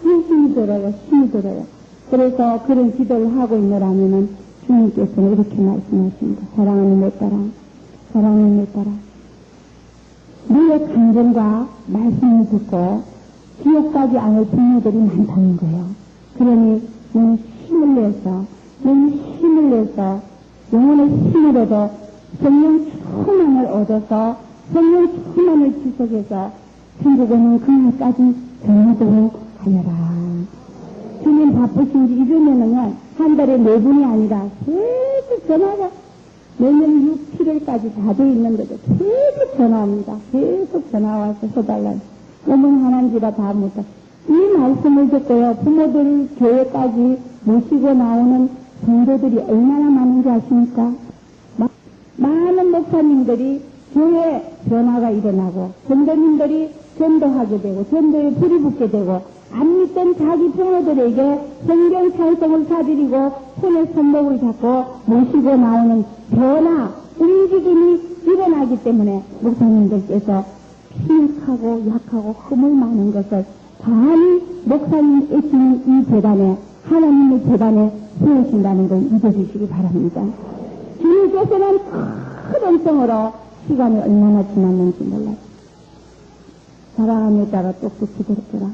힘이 들어요. 힘이 들어요. 그래서 그런 기도를 하고 있느라면은 주님께서는 이렇게 말씀하십니다. 사랑하는 내 딸아, 사랑하는 내 딸아, 너의 간증과 말씀을 듣고 지옥 가지 않을 부모들이 많다는 거예요. 그러니 너는 힘을 내서 영혼의 힘을 얻어 성령 충만을 얻어서 성령 충만을 지속해서 천국 오는 그날까지 전하도록 하여라. 주님 바쁘신지 이전에는요, 한 달에 4분이 아니라 계속 전화가 내년 6, 7월까지 다 돼 있는데도 계속 전화 옵니다. 계속 전화 와서 해달라고. 몸은 하나인지라 다 못하. 이 말씀을 듣고요, 부모들 교회까지 모시고 나오는 성도들이 얼마나 많은지 아십니까? 많은 목사님들이 교회 변화가 일어나고, 전도님들이 전도하게 되고, 전도에 불이 붙게 되고, 안 믿던 자기 부모들에게 성경 찬송을 사드리고, 손에 손목을 잡고 모시고 나오는 변화, 움직임이 일어나기 때문에 목사님들께서 피력하고 약하고 흠을 많은 것을 감히 목사님 애쓰는 이 재단에, 하나님의 재단에 세우신다는 걸 잊어주시기 바랍니다. 주님께서는 큰 음성으로 시간이 얼마나 지났는지 몰라요. 사랑하는 자가 똑똑히 들었더라.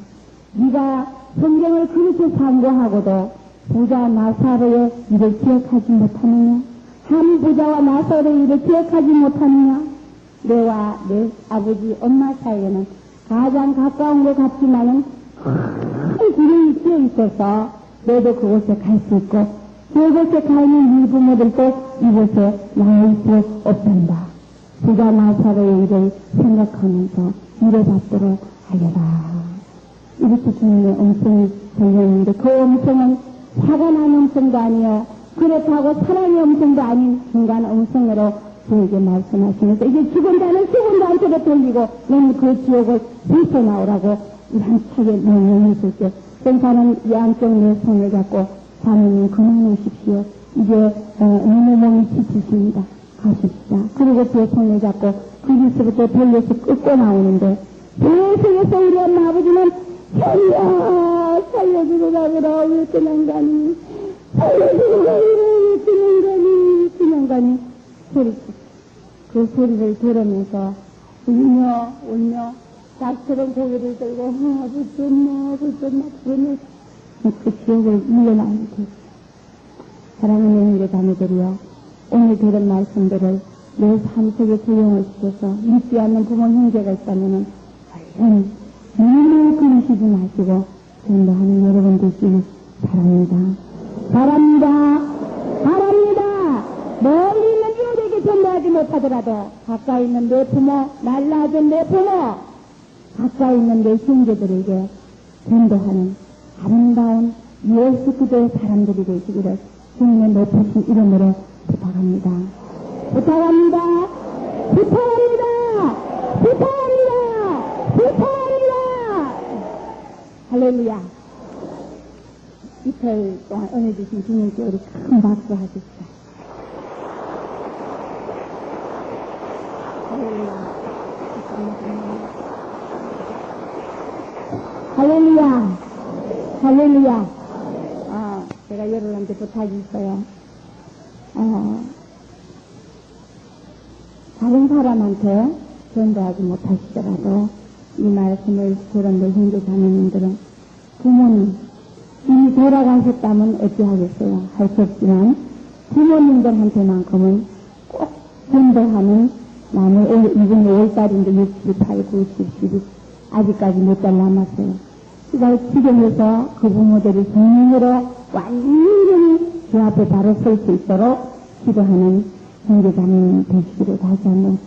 네가 성경을 그렇게 상고하고도 부자 나사로의 일을 기억하지 못하느냐? 한 부자와 나사로의 일을 기억하지 못하느냐? 내와 내 아버지 엄마 사이에는 가장 가까운 것 같지만은 큰 길이 끼어 있어서 너도 그곳에 갈 수 있고, 그곳에 가 있는 이 부모들도 이곳에 나올 수 없단다. 부자 나사로의 일을 생각하면서 일해받도록 하여라. 이렇게 주님의 음성이 들렸는데, 그 음성은 화가 난 음성도 아니요, 그렇다고 사랑의 음성도 아닌 중간 음성으로 저에게 말씀하시면서, 이제 죽은 자는 죽은 자한테로 돌리고 너는 그 지옥을 벗어나오라고 한차게 명령했을 때, 생사는 양쪽 내 손을 잡고 사모님 그만 오십시오. 이제 너무 몸이 지치십니다. 가십시다. 그리고 제 손을 잡고 그리스부터 돌려서 끌고 나오는데, 계속해서 우리 엄마 아버지는 살려 살려주고 가거라. 왜 그냥 가니, 살려주고 가거라. 왜 그냥 가니 소리, 그 소리를 들으면서 울며 닭처럼 고개를 들고 붙었나 그러면 그 지옥을 밀려나오게 됐어요. 사랑하는 일의 자녀들이여, 오늘 들은 말씀들을 내 삶 속에 적용을 시켜서 믿지 않는 부모 형제가 있다면 얼른 눈을 끊으시지 마시고 전도하는 여러분 되시기 바랍니다. 멀리 있는 이웃에게 전도하지 못하더라도 가까이 있는 내 부모, 날 낳은 내 부모, 가까이 있는 내 형제들에게 전도하는 아름다운 예수 그리스도의 사람들이 되시기를 주님의 높으신 이름으로 부탁합니다. 할렐루야. 이틀 동안 은혜 주신 주님께 우리 큰 박수 하십시다. 할렐루야. 제가 여러분한테 부탁이 있어요. 다른 사람한테 전도하지 못하시더라도 이 말씀을 들은 내 형제 자매님들은 부모님, 이미 돌아가셨다면 어찌하겠어요? 할 수 없지만 부모님들한테만큼은 꼭 전도하는 나는 이번 5월달인데 60, 8, 9, 10, 아직까지 몇 달 남았어요. 시간을 지정해서 그 부모들이 성령으로 완전히 주 앞에 바로 설 수 있도록 기도하는 형제 자매님 되시기를 다시 한번